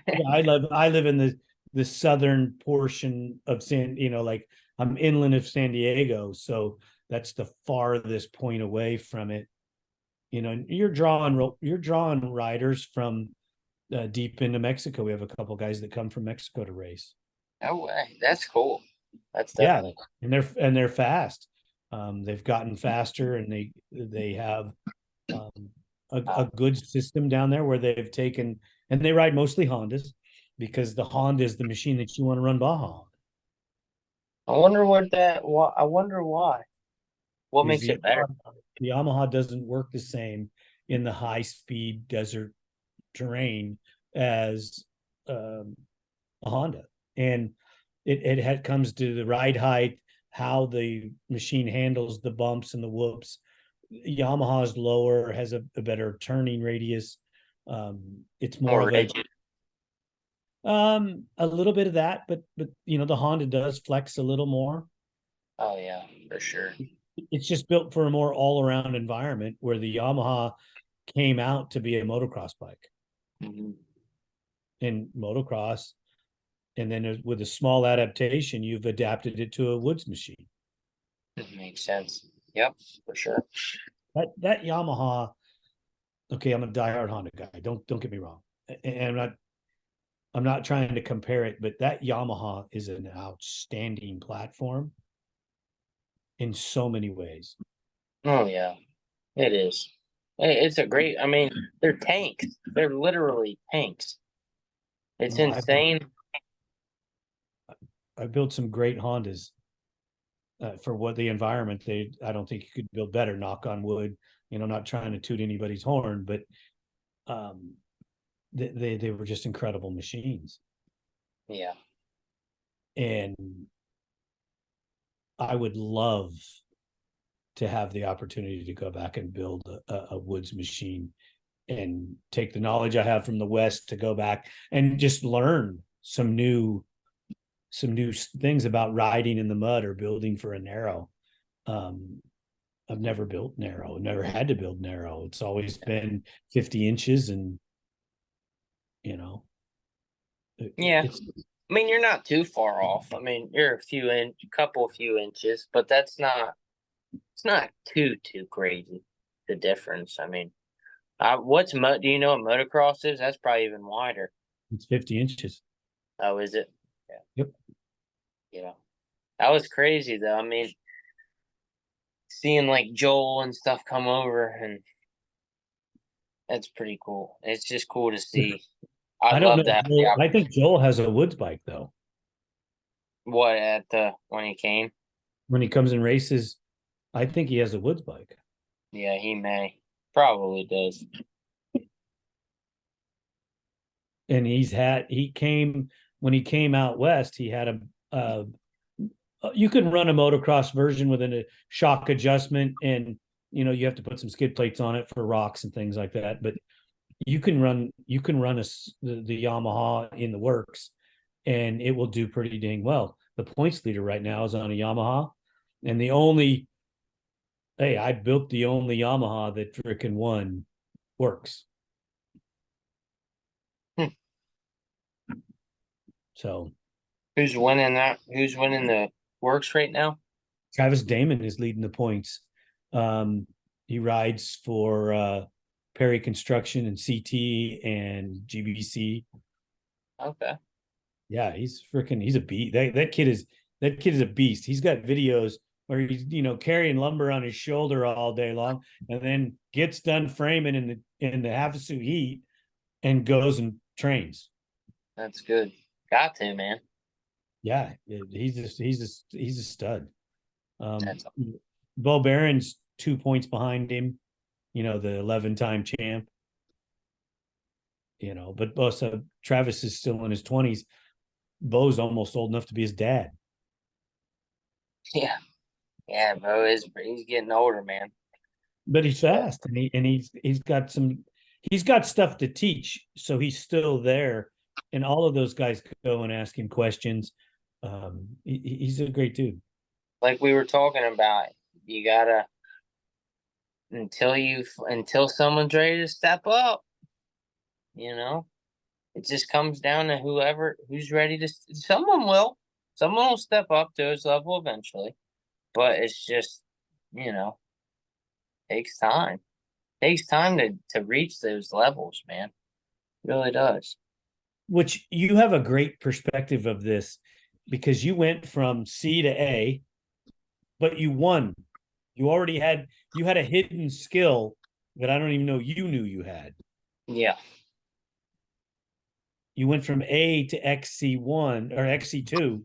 I live in the southern portion of like I'm inland of San Diego, so that's the farthest point away from it. You're drawing riders from deep into Mexico. We have a couple guys that come from Mexico to race. No way. That's cool. That's Yeah, definitely and they're fast. They've gotten faster, and they have a good system down there where they've taken, and they ride mostly Hondas because the Honda is the machine that you want to run Baja on. I wonder I wonder why. What Because makes it better? the Yamaha doesn't work the same in the high speed desert terrain as a Honda, and it comes to the ride height, how the machine handles the bumps and the whoops. Yamaha is lower, has a better turning radius. It's more of rigid. a little bit of that, but the Honda does flex a little more. Oh yeah, for sure. It's just built for a more all-around environment where the Yamaha came out to be a motocross bike. Mm-hmm. In motocross, and then with a small adaptation, you've adapted it to a woods machine. It makes sense. Yep, for sure. That Yamaha. Okay, I'm a diehard Honda guy. Don't get me wrong, and I'm not trying to compare it, but that Yamaha is an outstanding platform in so many ways. Oh yeah, it is. It's a great. I mean, they're tanks. They're literally tanks. It's insane. I built some great Hondas for what the environment. I don't think you could build better. Knock on wood. Not trying to toot anybody's horn, but they were just incredible machines. Yeah. And I would love to have the opportunity to go back and build a woods machine and take the knowledge I have from the West to go back and just learn some new things about riding in the mud or building for a narrow. I've never built narrow, never had to build narrow. It's always been 50 inches, and Yeah. I mean, you're not too far off. I mean, you're a few inches, but it's not too crazy, the difference. I mean, do you know what motocross is? That's probably even wider. It's 50 inches. Oh, is it? Yeah. Yep. Yeah. That was crazy though. I mean, seeing like Joel and stuff come over, and that's pretty cool. It's just cool to see. I I'd don't know. love to have the I think Joel has a woods bike though. what at the when he came. When he comes and races, I think he has a woods bike. Yeah, he may. Probably does. And when he came out west, he had a you can run a motocross version with a shock adjustment, and you have to put some skid plates on it for rocks and things like that. But you can run the Yamaha in the works, and it will do pretty dang well. The points leader right now is on a Yamaha, and I built the only Yamaha that frickin' won works. So Who's winning that? Who's winning the works right now? Travis Damon is leading the points. He rides for Perry Construction and CT and GBC. Okay. Yeah, he's a beast. That kid is a beast. He's got videos where he's carrying lumber on his shoulder all day long, and then gets done framing in the Havasu heat and goes and trains. That's good. Got to, man. Yeah, he's a stud. That's Bo Barron's 2 points behind him, the 11-time champ. But also Travis is still in his 20s. Bo's almost old enough to be his dad. yeah. Yeah, bro, he's getting older, man. But he's fast, and he's got stuff to teach, so he's still there. And all of those guys go and ask him questions. He's a great dude. Like we were talking about, you gotta until someone's ready to step up. It just comes down to who's ready to. Someone will step up to his level eventually, but it's just takes time. Takes time to reach those levels, man. It really does. Which you have a great perspective of this, because you went from C to A, but you won. You had a hidden skill that I don't even know you knew you had. Yeah. You went from A to XC1 or XC2.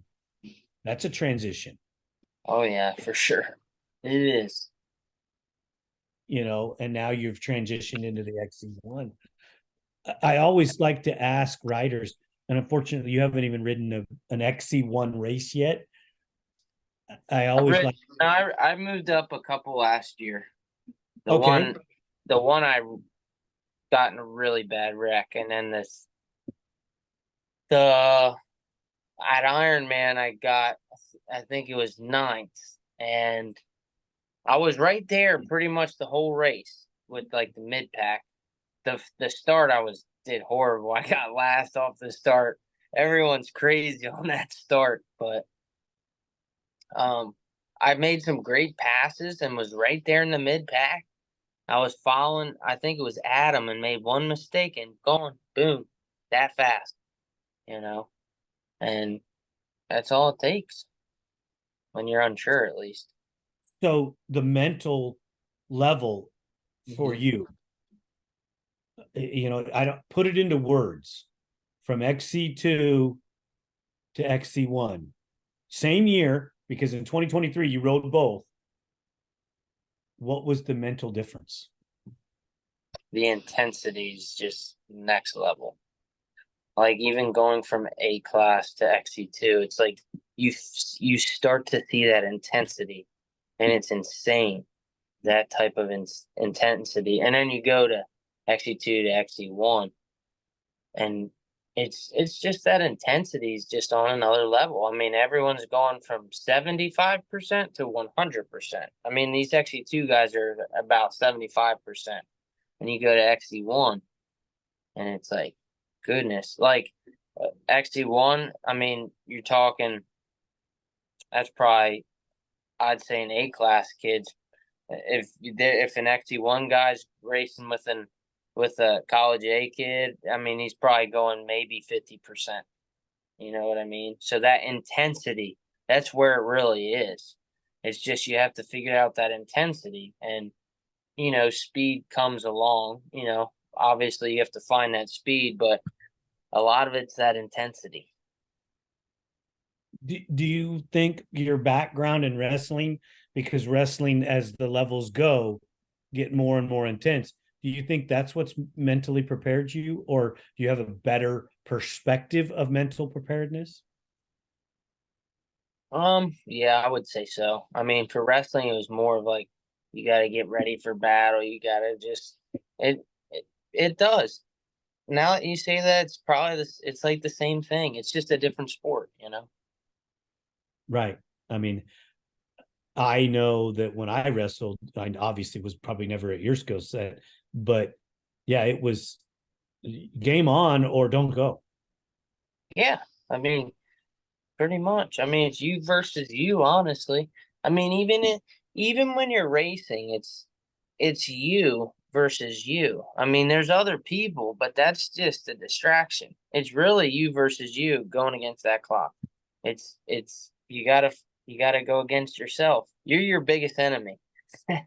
That's a transition. Oh yeah, for sure. It is. And now you've transitioned into the XC1. I always like to ask riders, and unfortunately you haven't even ridden an XC1 race yet. I moved up a couple last year. The one I got in a really bad wreck, and then at Ironman I think it was 9th, and I was right there pretty much the whole race with like the mid pack. The start did horrible. I got last off the start. Everyone's crazy on that start, but I made some great passes and was right there in the mid pack. I was following, I think it was Adam, and made one mistake and gone, boom, that fast, and that's all it takes when you're unsure, at least. So the mental level for you, I don't put it into words, from XC2 to XC1, same year, because in 2023 you rode both. What was the mental difference? The intensity is just next level. Like even going from A class to XC2, it's like you start to see that intensity, and it's insane, that type of intensity. And then you go to XC2 to XC1, and it's just that intensity is just on another level. I mean, everyone's gone from 75% to 100%. I mean, these XC2 guys are about 75%. And you go to XC1, and it's like, goodness. Like, XT1, I mean, you're talking, that's probably, I'd say an A class kids. If an XT1 guy's racing with a college A kid, I mean, he's probably going maybe 50%. You know what I mean? So that intensity, that's where it really is. It's just you have to figure out that intensity, and speed comes along. Obviously you have to find that speed, but a lot of it's that intensity. Do you think your background in wrestling, because wrestling as the levels go get more and more intense, do you think that's what's mentally prepared you, or do you have a better perspective of mental preparedness? Yeah, I would say so. I mean, for wrestling, it was more of like you got to get ready for battle. You got to just it does. Now that you say that, it's probably this. It's like the same thing. It's just a different sport. Right. I mean, I know that when I wrestled, I obviously was probably never at your skill set, but yeah, it was game on or don't go. Yeah, I mean, pretty much. I mean, it's you versus you, honestly. I mean, even when you're racing, it's you versus you. I mean, there's other people, but that's just a distraction. It's really you versus you going against that clock. It's you gotta go against yourself. You're your biggest enemy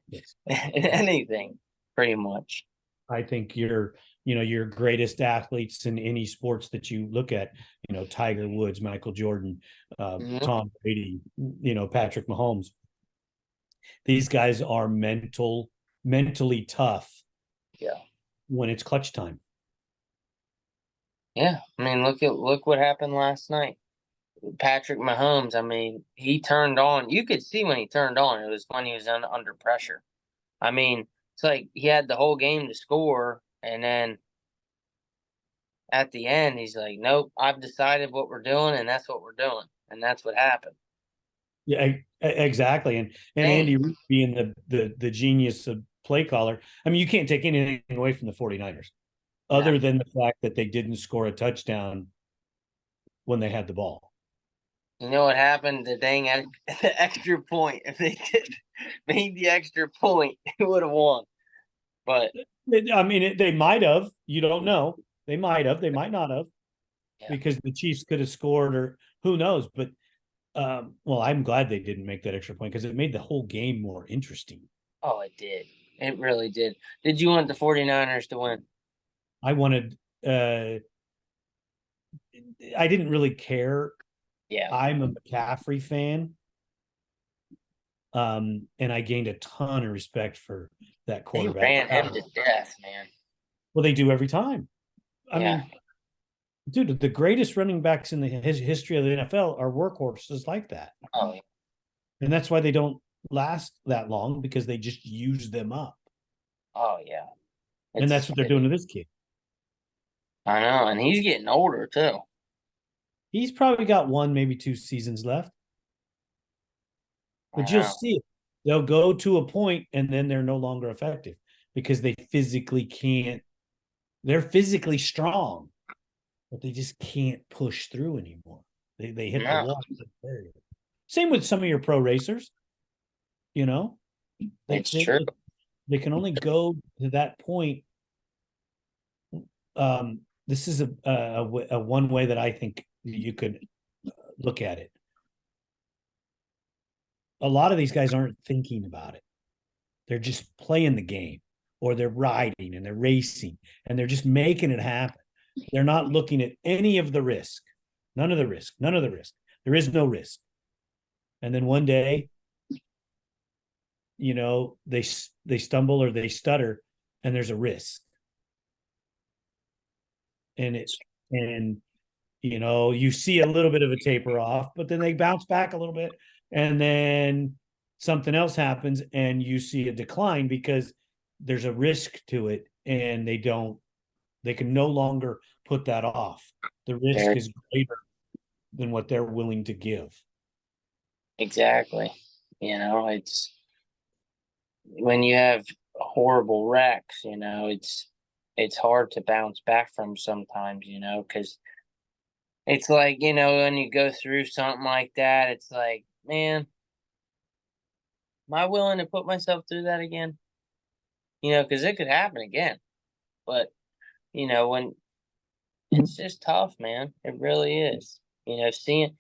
Yes. in anything, pretty much. I think your greatest athletes in any sports that you look at, Tiger Woods, Michael Jordan, Mhm. Tom Brady, Patrick Mahomes. These guys are mentally tough Yeah. when it's clutch time. Yeah. I mean, look what happened last night. Patrick Mahomes, I mean, he turned on. You could see when he turned on. It was when he was under pressure. I mean, it's like he had the whole game to score, and then at the end, he's like, "Nope, I've decided what we're doing, and that's what we're doing," and that's what happened. Yeah, exactly. And Dang. Andy Reid being the genius of play caller. I mean, you can't take anything away from the 49ers No, other than the fact that they didn't score a touchdown when they had the ball. you know what happened? The dang the extra point. If they did made the extra point, it would have won. But I mean, they might have. You don't know. They might have. They might not have, yeah, because the Chiefs could have scored, or who knows. But well, I'm glad they didn't make that extra point because it made the whole game more interesting. oh, it did. It really did. Did you want the 49ers to win? I wanted. I didn't really care. Yeah, I'm a McCaffrey fan, and I gained a ton of respect for that they quarterback. ran him to death, man. Well, they do every time. I Yeah. mean, dude, the greatest running backs in the history of the NFL are workhorses like that, Oh, yeah. and that's why they don't last that long, because they just use them up, Oh, yeah. and that's It's what they're doing to this kid. I know, and he's getting older too. He's probably got one, maybe two seasons left, I but you'll know. see it. They'll go to a point, and then they're no longer effective because they physically can't. They're physically strong, but they just can't push through anymore. They hit the No, wall. Same with some of your pro racers. You know, they it's they true. they can only go to that point. This is a one way that I think you could look at it. A lot of these guys aren't thinking about it. They're just playing the game, or they're riding and they're racing and they're just making it happen. They're not looking at any of the risk, none of the risk, none of the risk. There is no risk. And then one day, they stumble or they stutter, and there's a risk. And it and you see a little bit of a taper off, but then they bounce back a little bit, and then something else happens and you see a decline because there's a risk to it, and they can no longer put that off. The risk Very is greater than what they're willing to give. exactly. It's when you have horrible wrecks. It's hard to bounce back from sometimes. Because it's like, when you go through something like that, it's like, man, am I willing to put myself through that again? Because it could happen again. But, when it's just tough, man. It really is. Seeing,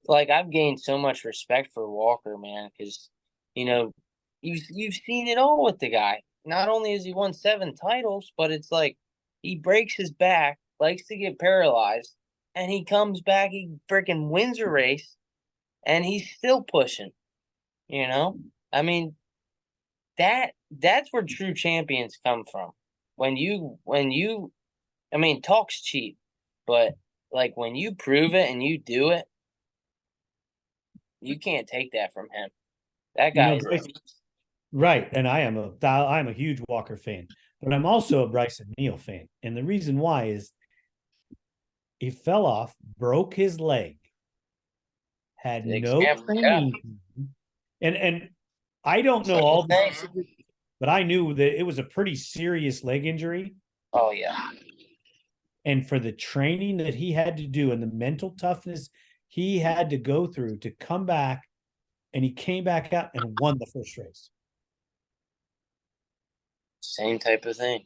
like, I've gained so much respect for Walker, man, because, you've seen it all with the guy. Not only has he won 7 titles, but it's like he breaks his back, likes to get paralyzed, and he comes back, he freaking wins a race, and he's still pushing. I mean, that's where true champions come from. When you I mean, talk's cheap, but like when you prove it and you do it, you can't take that from him. That You guy know, is Bryce, right. And I'm a huge Walker fan, but I'm also a Bryson Neal fan. And the reason why is he fell off, broke his leg, had no training. And I don't know all the, but I knew that it was a pretty serious leg injury. Oh yeah. And for the training that he had to do and the mental toughness he had to go through to come back, and he came back out and won the first race. Same type of thing.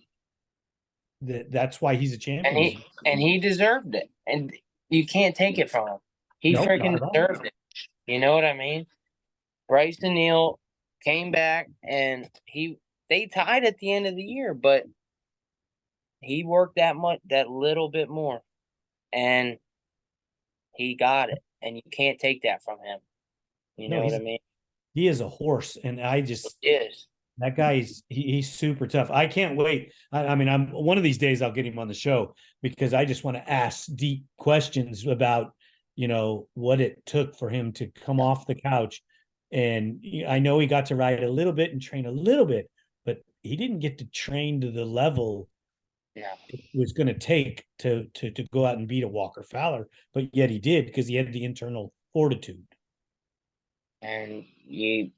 That's why he's a champion. And he deserved it. And you can't take it from him. He freaking deserved it. You know what I mean? Bryson Neal came back and they tied at the end of the year, but he worked that little bit more, and he got it. And you can't take that from him. You know what I mean? He is a horse, and that guy he's super tough. I can't wait. I mean, I'm one of these days I'll get him on the show because I just want to ask deep questions about what it took for him to come off the couch. And I know he got to ride a little bit and train a little bit, but he didn't get to train to the level it was going to take to go out and beat a Walker Fowler, but yet he did because he had the internal fortitude. And the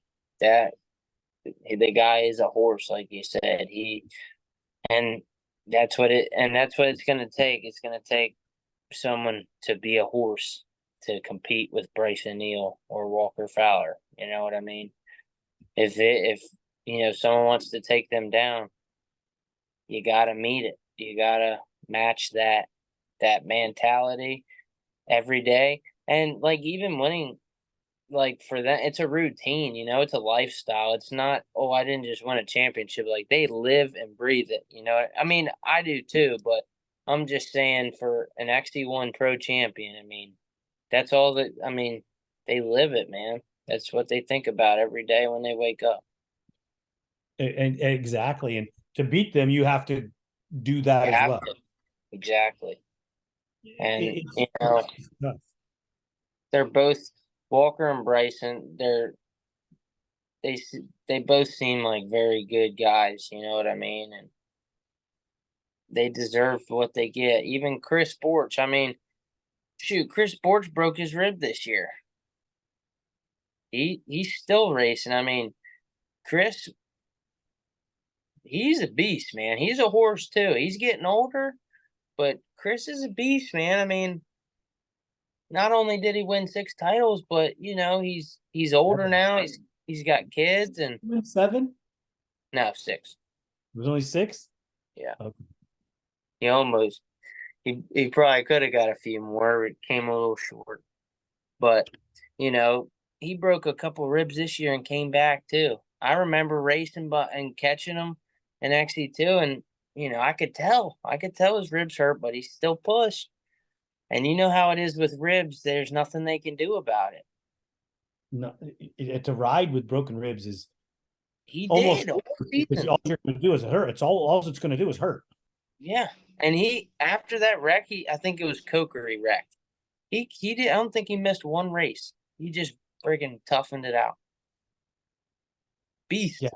guy is a horse, like you said. That's what it's going to take. It's going to take someone to be a horse to compete with Bryson Neal or Walker Fowler. You know what I mean? If someone wants to take them down, you got to meet it. You got to match that mentality every day. And like even winning, like for them, it's a routine, it's a lifestyle. It's not, oh, I didn't just win a championship. Like they live and breathe it, I mean, I do too, but I'm just saying for an XC1 pro champion, I mean, that's all that, I mean, they live it, man. That's what they think about every day when they wake up. And exactly. And to beat them, you have to do that as well. Exactly. And, they're both Walker and Bryson. They both seem like very good guys. You know what I mean? And they deserve what they get. Even Chris Borch. I mean, shoot, Chris Borch broke his rib this year. He's still racing. I mean, Chris, he's a beast, man. He's a horse too. He's getting older, but Chris is a beast, man. I mean, not only did he win 6 titles, but he's older now. He's got kids and 7? No, 6. It was only 6? Yeah. Okay. He probably could have got a few more. It came a little short. But, he broke a couple ribs this year and came back too. I remember racing and catching him in XC2, and I could tell his ribs hurt, but he still pushed. And you know how it is with ribs. There's nothing they can do about it. No, to ride with broken ribs is almost all you're going to do is hurt. It's all it's going to do is hurt. Yeah, and after that wreck, I think it was Coker he wrecked. He did. I don't think he missed one race. He just friggin' toughened it out. Beast. Yeah,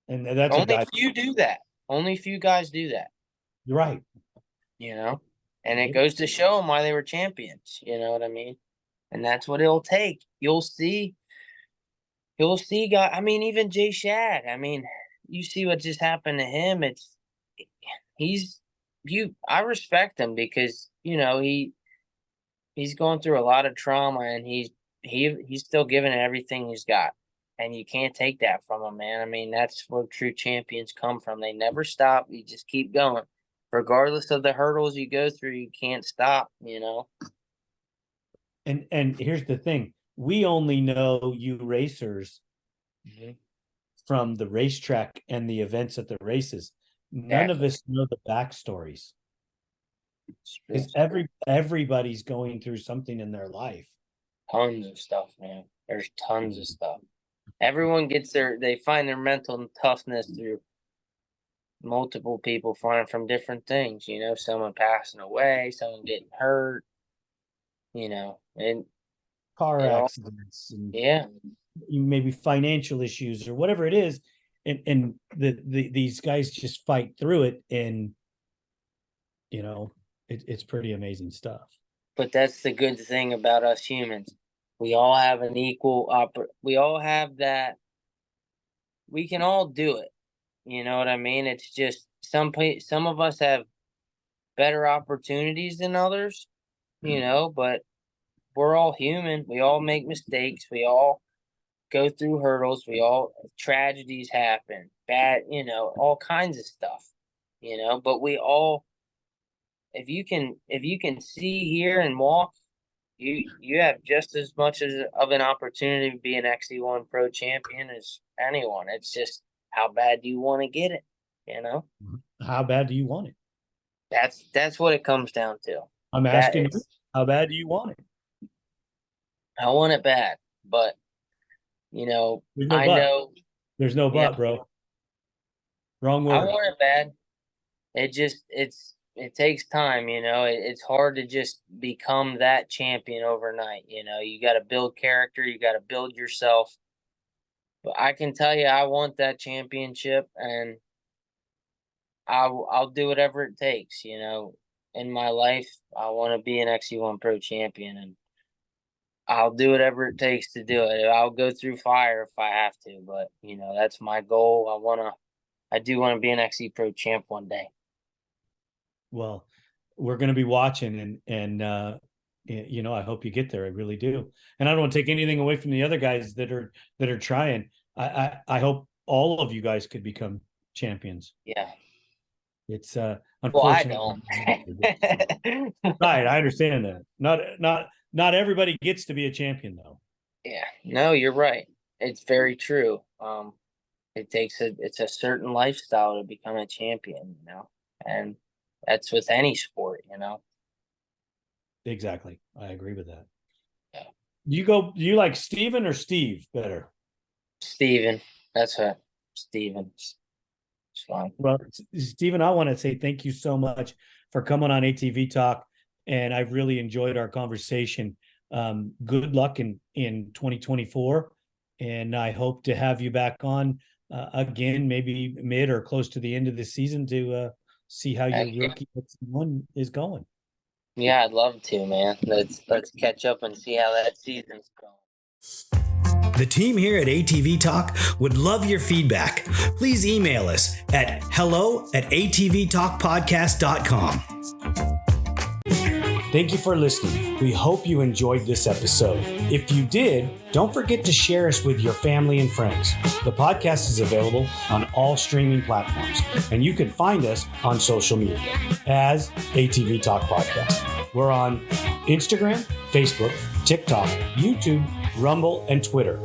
and that's only few do that. Only few guys do that. You're right. And it goes to show them why they were champions. You know what I mean? And that's what it'll take. You'll see, guys. I mean, even Jay Shad. I mean, you see what just happened to him. I respect him because, he he's going through a lot of trauma, and he's still giving it everything he's got. And you can't take that from him, man. I mean, that's where true champions come from. They never stop. You just keep going. Regardless of the hurdles you go through, you can't stop, you know? And here's the thing. We only know you racers from the racetrack and the events at the races. None of us know the backstories. Because everybody's going through something in their life. Tons of stuff, man. There's tons of stuff. Everyone they find their mental toughness through multiple people from different things, you know, someone passing away, someone getting hurt, you know, and car accidents and maybe financial issues or whatever it is. And these guys just fight through it, and you know, it's pretty amazing stuff. But that's the good thing about us humans. We all have an equal we all have that. We can all do it. You know what I mean? It's just some of us have better opportunities than others, you know, but we're all human. We all make mistakes. We all go through hurdles. Tragedies happen, bad, you know, all kinds of stuff, you know, but we all, if you can see, hear, and walk, you have just as much of an opportunity to be an XC1 Pro champion as anyone. It's just, how bad do you want to get it? You know? How bad do you want it? That's what it comes down to. I'm asking you, how bad do you want it? I want it bad, but you know, know there's no but, bro. Wrong word. I want it bad. It takes time, you know. It's hard to just become that champion overnight. You know, you got to build character. You got to build yourself. But I can tell you, I want that championship, and I'll do whatever it takes. You know, in my life, I want to be an XC1 Pro champion, and I'll do whatever it takes to do it. I'll go through fire if I have to, but you know, that's my goal. I do want to be an XC Pro champ one day. Well, we're going to be watching, and you know, I hope you get there. I really do. And I don't want to take anything away from the other guys that are trying. I hope all of you guys could become champions. Yeah. It's unfortunate. Well, I don't. Right, I understand that. Not everybody gets to be a champion, though. Yeah. No, you're right. It's very true. It's a certain lifestyle to become a champion, you know, and that's with any sport, you know. Exactly. I agree with that. Yeah. Do you like Steven or Steve better? Steven. That's what Steven. It's fine. Well, Steven, I want to say thank you so much for coming on ATV Talk, and I've really enjoyed our conversation. Good luck in 2024, and I hope to have you back on again, maybe mid or close to the end of the season to see how your rookie one is going. Yeah, I'd love to, man. Let's catch up and see how that season's going. The team here at ATV Talk would love your feedback. Please email us at hello@atvtalkpodcast.com. Thank you for listening. We hope you enjoyed this episode. If you did, don't forget to share us with your family and friends. The podcast is available on all streaming platforms, and you can find us on social media as ATV Talk Podcast. We're on Instagram, Facebook, TikTok, YouTube, Rumble, and Twitter.